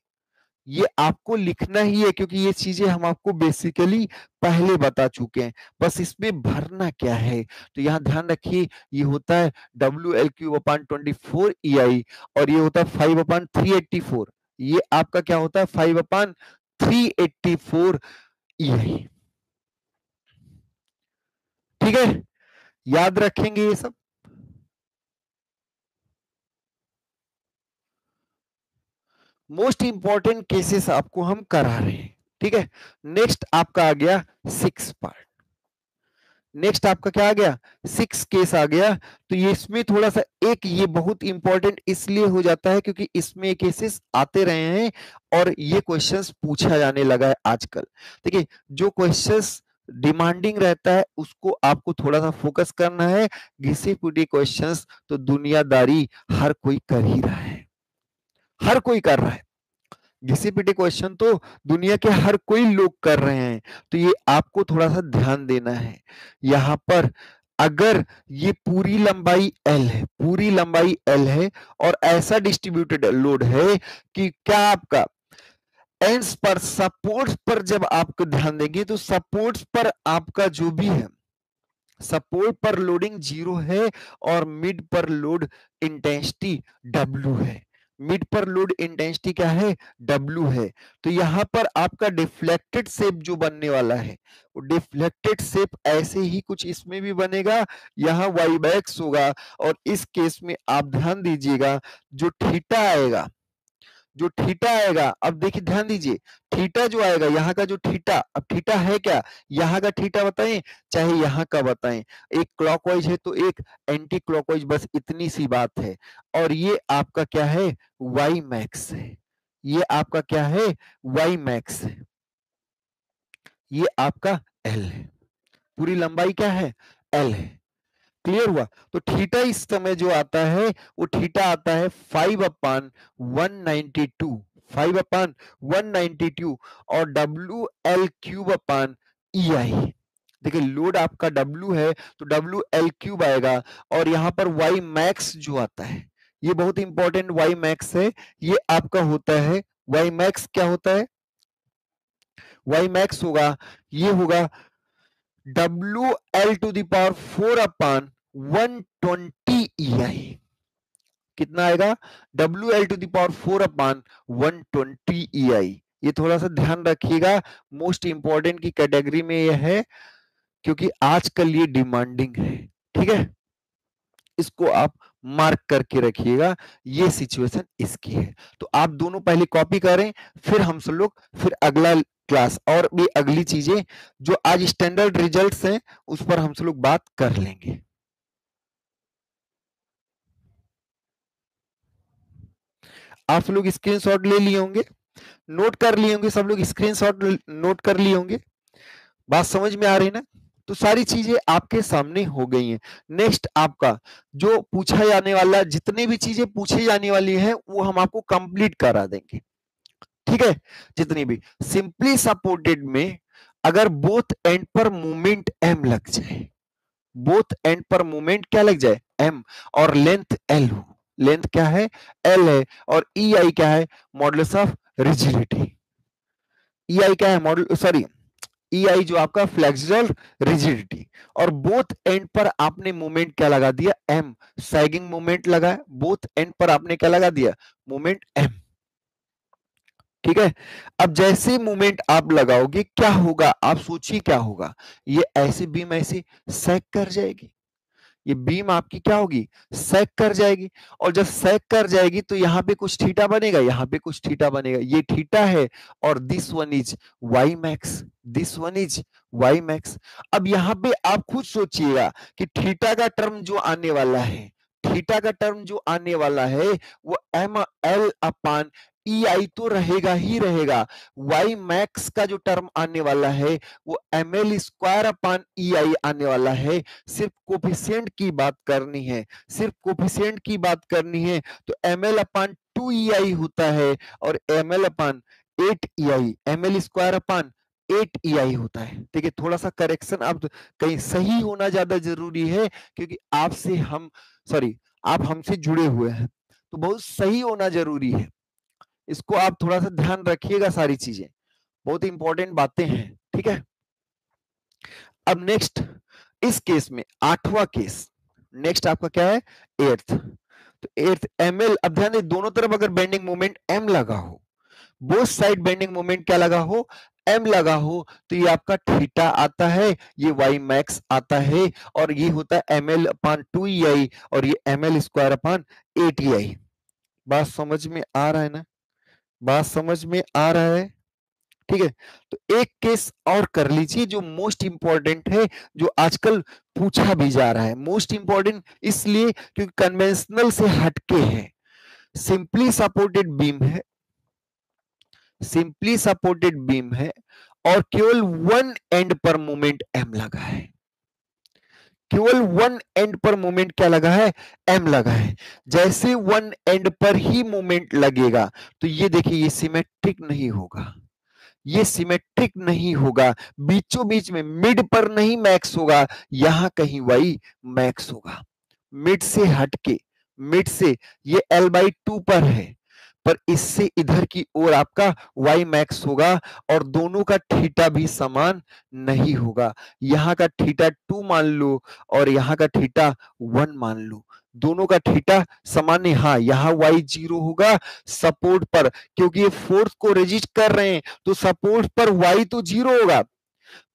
ये आपको लिखना ही है क्योंकि ये चीजें हम आपको बेसिकली पहले बता चुके हैं, बस इसमें भरना क्या है। तो यहाँ ध्यान रखिए, ये होता है W L cube upon 24 E I और ये होता है 5 अपान 384। ये आपका क्या होता है 5 अपान 384 ई आई। ठीक है, याद रखेंगे ये सब। मोस्ट इंपॉर्टेंट केसेस आपको हम करा रहे हैं। ठीक है, नेक्स्ट आपका आ गया 6 पार्ट। नेक्स्ट आपका क्या आ गया, 6 केस आ गया। तो ये इसमें थोड़ा सा एक ये बहुत इंपॉर्टेंट इसलिए हो जाता है क्योंकि इसमें केसेस आते रहे हैं और ये क्वेश्चंस पूछा जाने लगा है आजकल। देखिए, जो क्वेश्चंस डिमांडिंग रहता है उसको आपको थोड़ा सा फोकस करना है। घिसे पिटे क्वेश्चंस तो दुनियादारी हर कोई कर ही रहा है, हर कोई कर रहा है। घिसे पिटे क्वेश्चन तो दुनिया के हर कोई लोग कर रहे हैं, तो ये आपको थोड़ा सा ध्यान देना है। यहाँ पर अगर ये पूरी लंबाई L है, पूरी लंबाई L है और ऐसा डिस्ट्रीब्यूटेड लोड है कि क्या आपका एंड्स पर सपोर्ट्स पर जब आपको ध्यान देंगे तो सपोर्ट्स पर आपका जो भी है, सपोर्ट पर लोडिंग 0 है और मिड पर लोड इंटेंसिटी W है। मिड पर लोड इंटेंसिटी क्या है, W है। तो यहां पर आपका डिफ्लेक्टेड शेप जो बनने वाला है, वो डिफ्लेक्टेड शेप ऐसे ही कुछ इसमें भी बनेगा, यहाँ वाई बैक्स होगा। और इस केस में आप ध्यान दीजिएगा, जो थीटा आएगा, जो थीटा आएगा, अब देखिए ध्यान दीजिए, थीटा जो आएगा यहाँ का जो थीटा, अब थीटा है क्या, यहाँ का थीटा बताएं चाहे यहाँ का बताएं, एक क्लॉकवाइज है तो एक एंटी क्लॉकवाइज, बस इतनी सी बात है। और ये आपका क्या है, वाई मैक्स है। ये आपका क्या है, वाई मैक्स है। ये आपका एल है, पूरी लंबाई क्या है, एल है। क्लियर हुआ। तो थीटा इस समय जो आता है वो थीटा आता है 5 अपान 192, 5 अपान 192 और W L cube upon E आई। देखिए लोड आपका W है तो डब्ल्यू एल क्यूब आएगा और यहाँ पर वाई मैक्स जो आता है, ये बहुत इंपॉर्टेंट वाई मैक्स है। ये आपका होता है वाई मैक्स, क्या होता है, वाई मैक्स होगा, ये होगा डब्ल्यू एल टू दावर 4 अपान 120 ई आई। कितना आएगा, डब्ल्यू एल टू दावर 4 अपान 120 ई आई। ये थोड़ा सा ध्यान रखिएगा, मोस्ट इंपॉर्टेंट की कैटेगरी में ये है क्योंकि आजकल ये डिमांडिंग है। ठीक है, इसको आप मार्क करके रखिएगा, ये सिचुएशन इसकी है। तो आप दोनों पहले कॉपी करें, फिर हम सब लोग फिर अगला क्लास और भी अगली चीजें जो आज स्टैंडर्ड रिजल्ट्स हैं उस पर हम सब लोग बात कर लेंगे। आप लोग स्क्रीनशॉट ले लिए होंगे, नोट कर लिए होंगे, सब लोग स्क्रीनशॉट नोट कर लिए होंगे, बात समझ में आ रही ना। तो सारी चीजें आपके सामने हो गई हैं। नेक्स्ट आपका जो पूछा जाने वाला, जितने भी चीजें पूछी जाने वाली है वो हम आपको कंप्लीट करा देंगे। ठीक है, जितनी भी सिंपली सपोर्टेड में अगर बोथ एंड पर मूवमेंट m लग जाए, बोथ एंड पर मूवमेंट क्या लग जाए, m, और लेंथ l हो, लेंथ क्या है, l है, और ई आई क्या है, मॉडुलस ऑफ रिजिडिटी। ई आई क्या है, मॉडल सॉरी ई आई जो आपका फ्लेक्सुरल रिजिडिटी, और बोथ एंड पर आपने मोमेंट क्या लगा दिया, m, सैगिंग मोमेंट लगा, बोथ एंड पर आपने क्या लगा दिया, मोमेंट m। ठीक है, अब जैसे मोमेंट आप लगाओगे क्या होगा, आप सोचिए क्या होगा, ये ऐसे बीम ऐसे सैग कर जाएगी, ये बीम आपकी क्या होगी, सैग कर जाएगी, और जब सैग कर जाएगी तो यहाँ पे कुछ थीटा बनेगा, यहाँ पे कुछ थीटा बनेगा, ये थीटा है, और this one is Y max, this one is Y max. अब यहाँ पे आप खुद सोचिएगा कि थीटा का टर्म जो आने वाला है, थीटा का टर्म जो आने वाला है वो M L upon E I तो रहेगा ही रहेगा, वाई मैक्स का जो टर्म आने वाला है वो M L square upon E आई आने वाला है। सिर्फ कोफिशिएंट की बात करनी है, सिर्फ कोफिशिएंट की बात करनी है, तो एम एल अपान 2 ई आई होता है, और एम एल अपान 8 ई आई, एम एल स्क्वायर अपान 8 ई आई होता है। ठीक है, थोड़ा सा करेक्शन आप कहीं सही होना ज्यादा जरूरी है, क्योंकि आपसे हम सॉरी आप हमसे जुड़े हुए हैं, तो बहुत सही होना जरूरी है। इसको आप थोड़ा सा ध्यान रखिएगा, सारी चीजें बहुत इंपॉर्टेंट बातें हैं। ठीक है, अब नेक्स्ट इस केस में 8वां केस, नेक्स्ट आपका क्या है, 8th। तो 8th एम एल, अब ध्यान दें दोनों तरफ अगर बेंडिंग मोमेंट एम लगा हो, बोथ साइड बेंडिंग मोमेंट क्या लगा हो, एम लगा हो, तो ये आपका थीटा आता है, ये वाई मैक्स आता है, और ये होता है M L upon 2 E I, और ये एम एल स्क्वायर अपान 8 ई आई। बात समझ में आ रहा है ना, बात समझ में आ रहा है। ठीक है, तो एक केस और कर लीजिए जो मोस्ट इंपॉर्टेंट है, जो आजकल पूछा भी जा रहा है। मोस्ट इंपॉर्टेंट इसलिए क्योंकि कन्वेंशनल से हटके है, सिंपली सपोर्टेड बीम है, सिंपली सपोर्टेड बीम है, और केवल वन एंड पर मोमेंट एम लगा है, केवल वन एंड पर मोमेंट क्या लगा है, एम लगा है। जैसे वन एंड पर ही मोमेंट लगेगा तो ये देखिए ये सिमेट्रिक नहीं होगा, ये सिमेट्रिक नहीं होगा, बीचों बीच में मिड पर नहीं मैक्स होगा, यहां कहीं वाई मैक्स होगा, मिड से हटके, मिड से ये L/2 पर है, पर इससे इधर की ओर आपका y मैक्स होगा, और दोनों का थीटा भी समान नहीं होगा, यहाँ का थीटा 2 मान लो और यहाँ का थीटा 1 मान लो, दोनों का थीटा समान है। हाँ, यहाँ y 0 होगा सपोर्ट पर, क्योंकि ये फोर्स को रेजिस्ट कर रहे हैं, तो सपोर्ट पर y तो 0 होगा।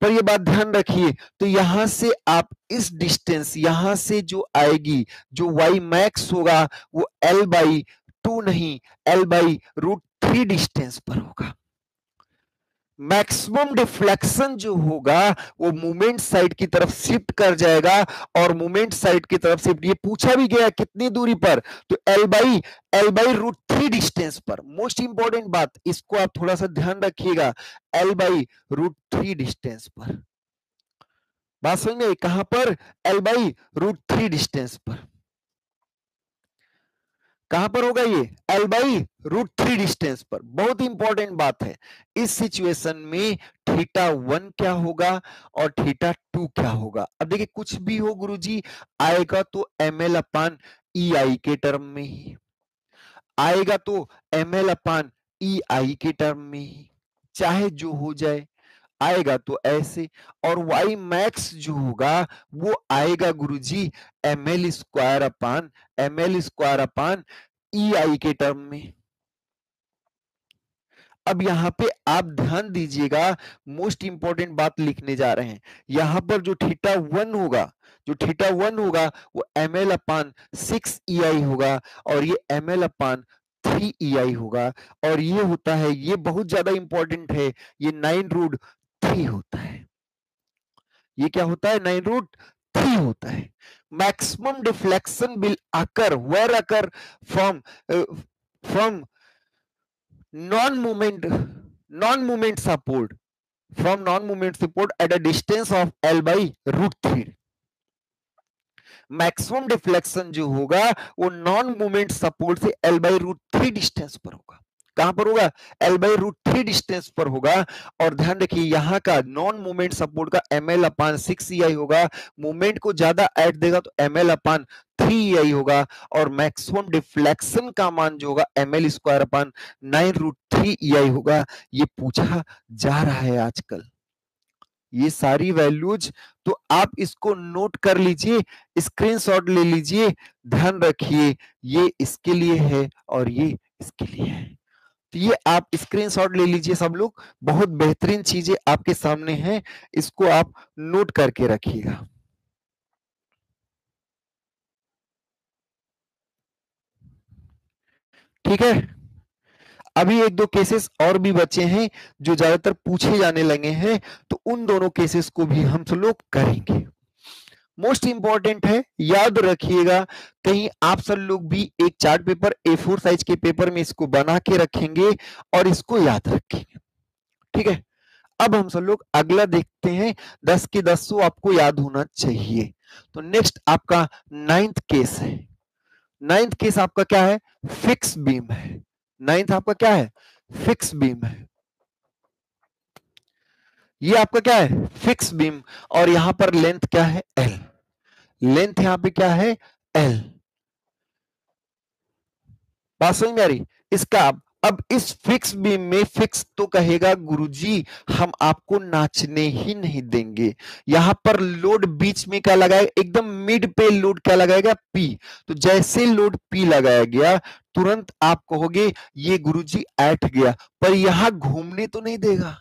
पर ये बात ध्यान रखिए, तो यहां से आप इस डिस्टेंस यहां से जो आएगी, जो y मैक्स होगा वो L/2 नहीं, L/√3 डिस्टेंस पर होगा। मैक्सिमम डिफ्लेक्शन जो होगा वो मूवमेंट साइड की तरफ शिफ्ट कर जाएगा, और मूवमेंट साइड की तरफ शिफ्ट, ये पूछा भी गया कितनी दूरी पर, तो L/√3 डिस्टेंस पर। मोस्ट इंपॉर्टेंट बात, इसको आप थोड़ा सा ध्यान रखिएगा, L/√3 डिस्टेंस पर। बात समझ में, कहां पर, L/√3 डिस्टेंस पर। कहां पर होगा ये, L/√3 डिस्टेंस पर। बहुत इंपॉर्टेंट बात है, इस सिचुएशन में θ1 क्या होगा और θ2 क्या होगा। अब देखिए कुछ भी हो गुरुजी, आएगा तो ml अपान ई आई के टर्म में ही आएगा, तो ml अपान ई आई के टर्म में ही, चाहे जो हो जाए आएगा तो ऐसे। और y मैक्स जो होगा वो आएगा गुरुजी ml स्क्वायर अपान ई आई के टर्म में। अब यहां पे आप ध्यान दीजिएगा, मोस्ट इंपॉर्टेंट बात लिखने जा रहे हैं, यहां पर जो θ1 होगा, जो θ1 होगा वो ml अपान 6 ई आई होगा, और ये ml अपान 3 ई आई होगा, और ये होता है, ये बहुत ज्यादा इंपॉर्टेंट है, ये 9√3 होता है। ये क्या होता है, 9√3 होता है। Maximum deflection will occur where occur from non-movement support, from non-movement support at a distance of L/√3। Maximum deflection जो होगा वो नॉन मूवमेंट सपोर्ट से L/√3 डिस्टेंस पर होगा। कहां पर होगा, L/√3 डिस्टेंस पर होगा। और ध्यान रखिए यहाँ का नॉन मूवमेंट सपोर्ट का ml अपान 6 ई आई होगा, मूवमेंट को ज्यादा ऐड देगा तो ml अपान 3 ई आई होगा, और मैक्सिमम डिफ्लेक्शन का मान जो होगा ml square upon 9√3 E I होगा। ये पूछा जा रहा है आजकल, ये सारी वैल्यूज, तो आप इसको नोट कर लीजिए, स्क्रीनशॉट ले लीजिए, ध्यान रखिए ये इसके लिए है और ये इसके लिए है, तो ये आप स्क्रीनशॉट ले लीजिए सब लोग। बहुत बेहतरीन चीजें आपके सामने हैं, इसको आप नोट करके रखिएगा। ठीक है, अभी एक दो केसेस और भी बचे हैं जो ज्यादातर पूछे जाने लगे हैं, तो उन दोनों केसेस को भी हम सब लोग करेंगे। मोस्ट इंपॉर्टेंट है, याद रखिएगा, कहीं आप सब लोग भी एक चार्ट पेपर A4 साइज के पेपर में इसको बना के रखेंगे और इसको याद रखेंगे। ठीक है, अब हम सब लोग अगला देखते हैं। 10 के 10 आपको याद होना चाहिए। तो नेक्स्ट आपका 9th केस है। 9th केस आपका क्या है? फिक्स बीम है। 9th आपका क्या है? फिक्स बीम है। ये आपका क्या है? Fix beam. और यहां पर लेंथ क्या है? L। लेंथ यहां पे क्या है? L। बात समझ में आ रही? इसका अब इस फिक्स बीम में फिक्स तो कहेगा गुरुजी हम आपको नाचने ही नहीं देंगे। यहां पर लोड बीच में क्या लगाएगा? एकदम मिड पे लोड क्या लगाएगा? P। तो जैसे लोड P लगाया गया तुरंत आप कहोगे ये गुरुजी ऐठ गया, पर यहां घूमने तो नहीं देगा।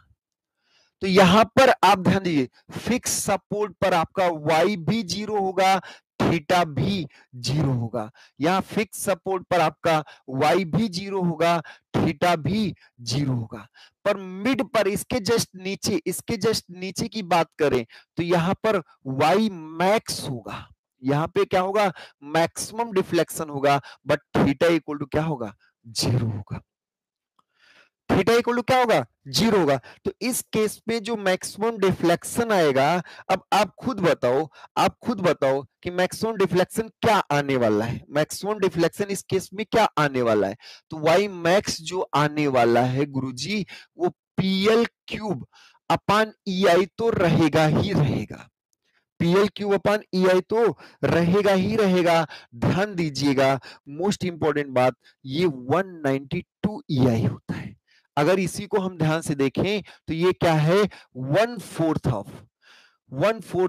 तो यहां पर आप ध्यान दीजिए, फिक्स सपोर्ट पर आपका y भी 0 होगा, थीटा भी 0 होगा। यहां फिक्स सपोर्ट पर आपका y भी 0 होगा, थीटा भी 0 होगा। पर मिड पर इसके जस्ट नीचे की बात करें तो यहां पर y मैक्स होगा। यहां पे क्या होगा? मैक्सिमम डिफ्लेक्शन होगा, बट थीटा इक्वल टू क्या होगा? 0 होगा। थीटा इक्वल टू क्या होगा? 0 होगा। तो इस केस में जो मैक्सिमम डिफ्लेक्शन आएगा, अब आप खुद बताओ कि मैक्सिमम डिफ्लेक्शन क्या आने वाला है? मैक्सिमम डिफ्लेक्शन इस केस में क्या आने वाला है? तो वाई मैक्स जो आने वाला है गुरुजी, वो पीएल क्यूब अपान EI तो रहेगा ही रहेगा। पीएल क्यूब अपान EI तो रहेगा ही रहेगा। ध्यान दीजिएगा, मोस्ट इंपॉर्टेंट बात, ये 192 EI होता है। अगर इसी को हम ध्यान से देखें तो ये क्या है? 1/4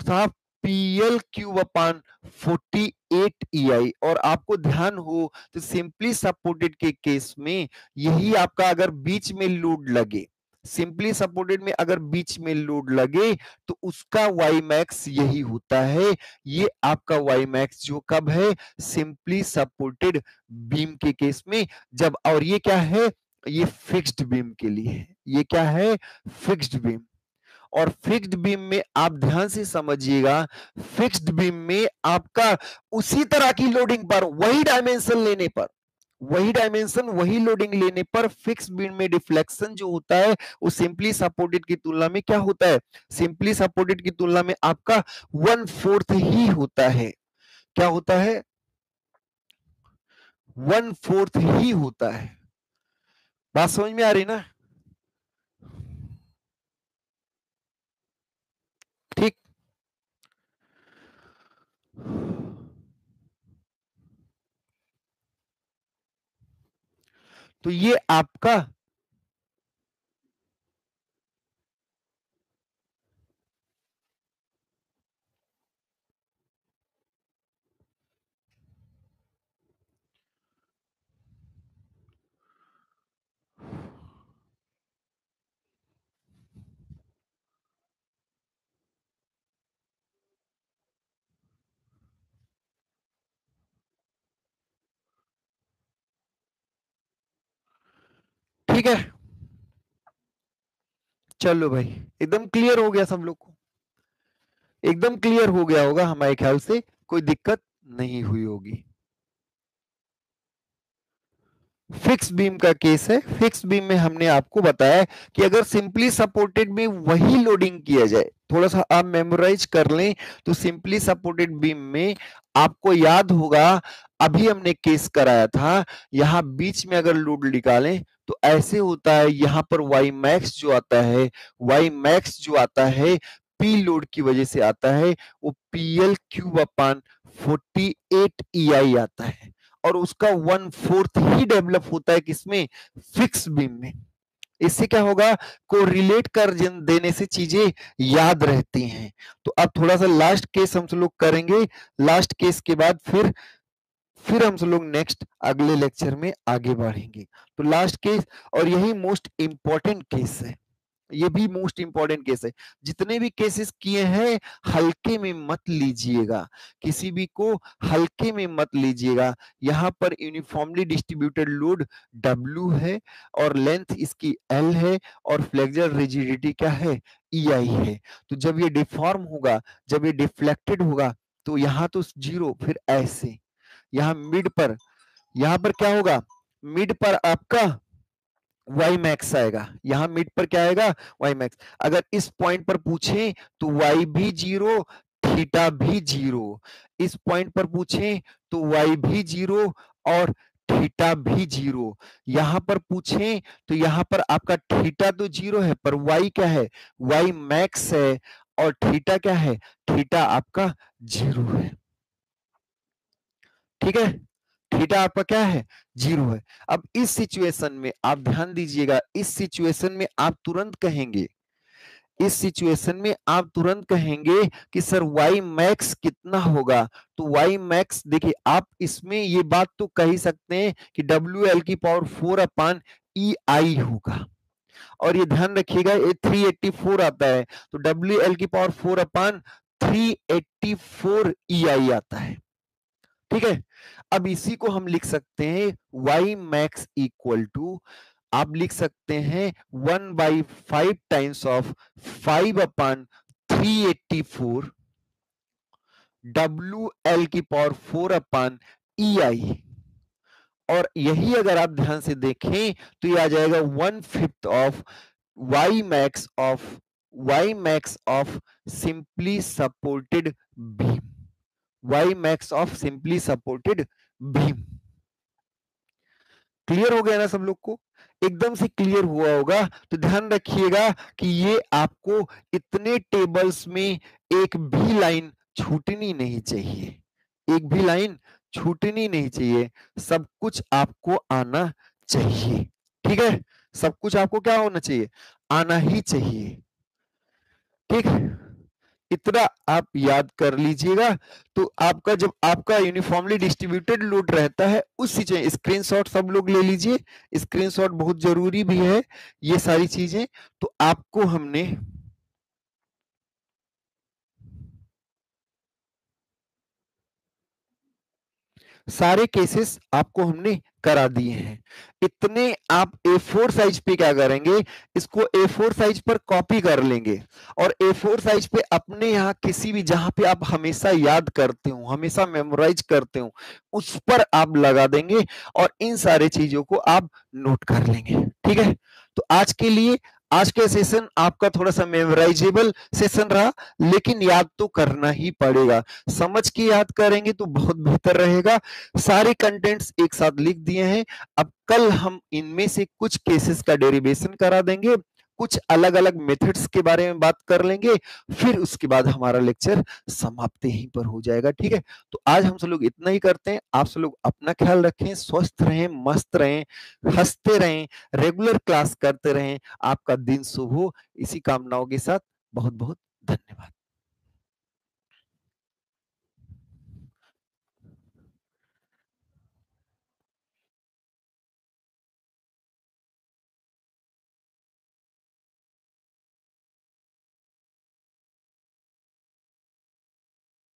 of PL cube upon 48 EI। और आपको ध्यान हो तो सिंपली सपोर्टेड के केस में यही आपका अगर बीच में लोड लगे, सिंपली सपोर्टेड में अगर बीच में लोड लगे तो उसका वाई मैक्स यही होता है। ये आपका वाई मैक्स जो कब है? सिंपली सपोर्टेड बीम के केस में जब, और ये क्या है? ये फिक्स्ड बीम के लिए है। ये क्या है? Fixed beam. और फिक्स्ड बीम में आप ध्यान से समझिएगा, फिक्स्ड बीम में आपका उसी तरह की लोडिंग पर वही लोडिंग लेने पर फिक्स बीम में डिफ्लेक्शन जो होता है वो सिंपली सपोर्टेड की तुलना में क्या होता है? सिंपली सपोर्टेड की तुलना में आपका 1/4 ही होता है। क्या होता है? 1/4 ही होता है। बात समझ में आ रही ना? ठीक। तो ये आपका ठीक है। चलो भाई, एकदम क्लियर हो गया सब लोग को? एकदम क्लियर हो गया होगा हमारे ख्याल से, कोई दिक्कत नहीं हुई होगी। फिक्स बीम का केस है। फिक्स बीम में हमने आपको बताया कि अगर सिंपली सपोर्टेड में वही लोडिंग किया जाए, थोड़ा सा आप मेमोराइज कर लें, तो सिंपली सपोर्टेड बीम में आपको याद होगा अभी हमने केस कराया था, यहां बीच में अगर लोड निकालें तो ऐसे होता है। यहां पर वाई मैक्स जो आता है, वाई मैक्स जो आता है पी लोड की वजह से आता है, वो पीएल क्यूब अपान 48 EI आता है। और उसका 1/4 ही डेवलप होता है किसमें? फिक्स बीम में। इससे क्या होगा? को रिलेट कर देने से चीजें याद रहती हैं। तो अब थोड़ा सा लास्ट केस हम लोग करेंगे। लास्ट केस के बाद फिर हम लोग नेक्स्ट अगले लेक्चर में आगे बढ़ेंगे। तो लास्ट केस, और यही मोस्ट इंपॉर्टेंट केस है। ये भी मोस्ट इंपॉर्टेंट केस है। जितने भी केसेस किए हैं हल्के में मत लीजिएगा, किसी भी को हल्के में मत लीजिएगा। यहाँ पर यूनिफॉर्मली डिस्ट्रीब्यूटेड लोड W है और लेंथ इसकी L है और फ्लेक्सुरल रिजिडिटी क्या है, EI है। तो जब ये डिफॉर्म होगा, जब ये डिफ्लेक्टेड होगा तो यहाँ तो 0, फिर ऐसे यहाँ मिड पर, यहाँ पर क्या होगा, मिड पर आपका वाई मैक्स आएगा, यहाँ मिड पर क्या आएगा, वाई मैक्स। अगर इस पॉइंट पर पूछे तो वाई भी 0, थीटा भी 0। इस पॉइंट पर पूछे तो वाई भी 0 और थीटा भी 0। यहाँ पर पूछे तो यहाँ पर आपका थीटा तो 0 है पर वाई क्या है, वाई मैक्स है और थीटा क्या है, थीटा आपका 0 है। ठीक है, थीटा आपका क्या है, 0 है। अब इस सिचुएशन में आप ध्यान दीजिएगा, इस सिचुएशन में आप तुरंत कहेंगे, इस सिचुएशन में आप तुरंत कहेंगे कि सर वाई मैक्स कितना होगा। तो वाई मैक्स देखिए, आप इसमें ये बात तो कह ही सकते हैं कि WL की पावर 4 अपान EI होगा। और ये ध्यान रखिएगा ये 384 आता है, तो WL की पावर 4 अपान 384 EI आता है। ठीक है, अब इसी को हम लिख सकते हैं y max इक्वल टू, आप लिख सकते हैं 1/5 टाइम्स ऑफ 5 अपान 384 WL की पावर 4 अपान EI। और यही अगर आप ध्यान से देखें तो ये आ जाएगा 1/5 of y max of simply supported beam, y max of simply supported beam. Clear हो गया ना सब लोग को, एकदम से क्लियर हुआ होगा। तो ध्यान रखिएगा कि ये आपको इतने टेबल्स में एक भी लाइन छूटनी नहीं चाहिए, एक भी लाइन छूटनी नहीं चाहिए, सब कुछ आपको आना चाहिए। ठीक है, सब कुछ आपको क्या होना चाहिए, आना ही चाहिए। ठीक, इतना आप याद कर लीजिएगा। तो आपका जब आपका यूनिफॉर्मली डिस्ट्रीब्यूटेड लोड रहता है उस सिचुएशन, स्क्रीनशॉट सब लोग ले लीजिए, स्क्रीनशॉट बहुत जरूरी भी है ये सारी चीजें। तो आपको हमने सारे केसेस आपको हमने करा दिए हैं। इतने आप A4 साइज पे क्या करेंगे, इसको A4 साइज पर कॉपी कर लेंगे और A4 साइज पे अपने यहाँ किसी भी, जहां पे आप हमेशा याद करते हो, हमेशा मेमोराइज करते हो, उस पर आप लगा देंगे और इन सारे चीजों को आप नोट कर लेंगे। ठीक है, तो आज के लिए, आज का सेशन आपका थोड़ा सा मेमोराइजेबल सेशन रहा, लेकिन याद तो करना ही पड़ेगा। समझ के याद करेंगे तो बहुत बेहतर रहेगा। सारे कंटेंट्स एक साथ लिख दिए हैं। अब कल हम इनमें से कुछ केसेस का डेरिवेशन करा देंगे, कुछ अलग अलग मेथड्स के बारे में बात कर लेंगे, फिर उसके बाद हमारा लेक्चर समाप्त यहीं पर हो जाएगा। ठीक है, तो आज हम सब लोग इतना ही करते हैं। आप सब लोग अपना ख्याल रखें, स्वस्थ रहें, मस्त रहें, हंसते रहें, रेगुलर क्लास करते रहें। आपका दिन शुभ हो, इसी कामनाओं के साथ बहुत बहुत धन्यवाद।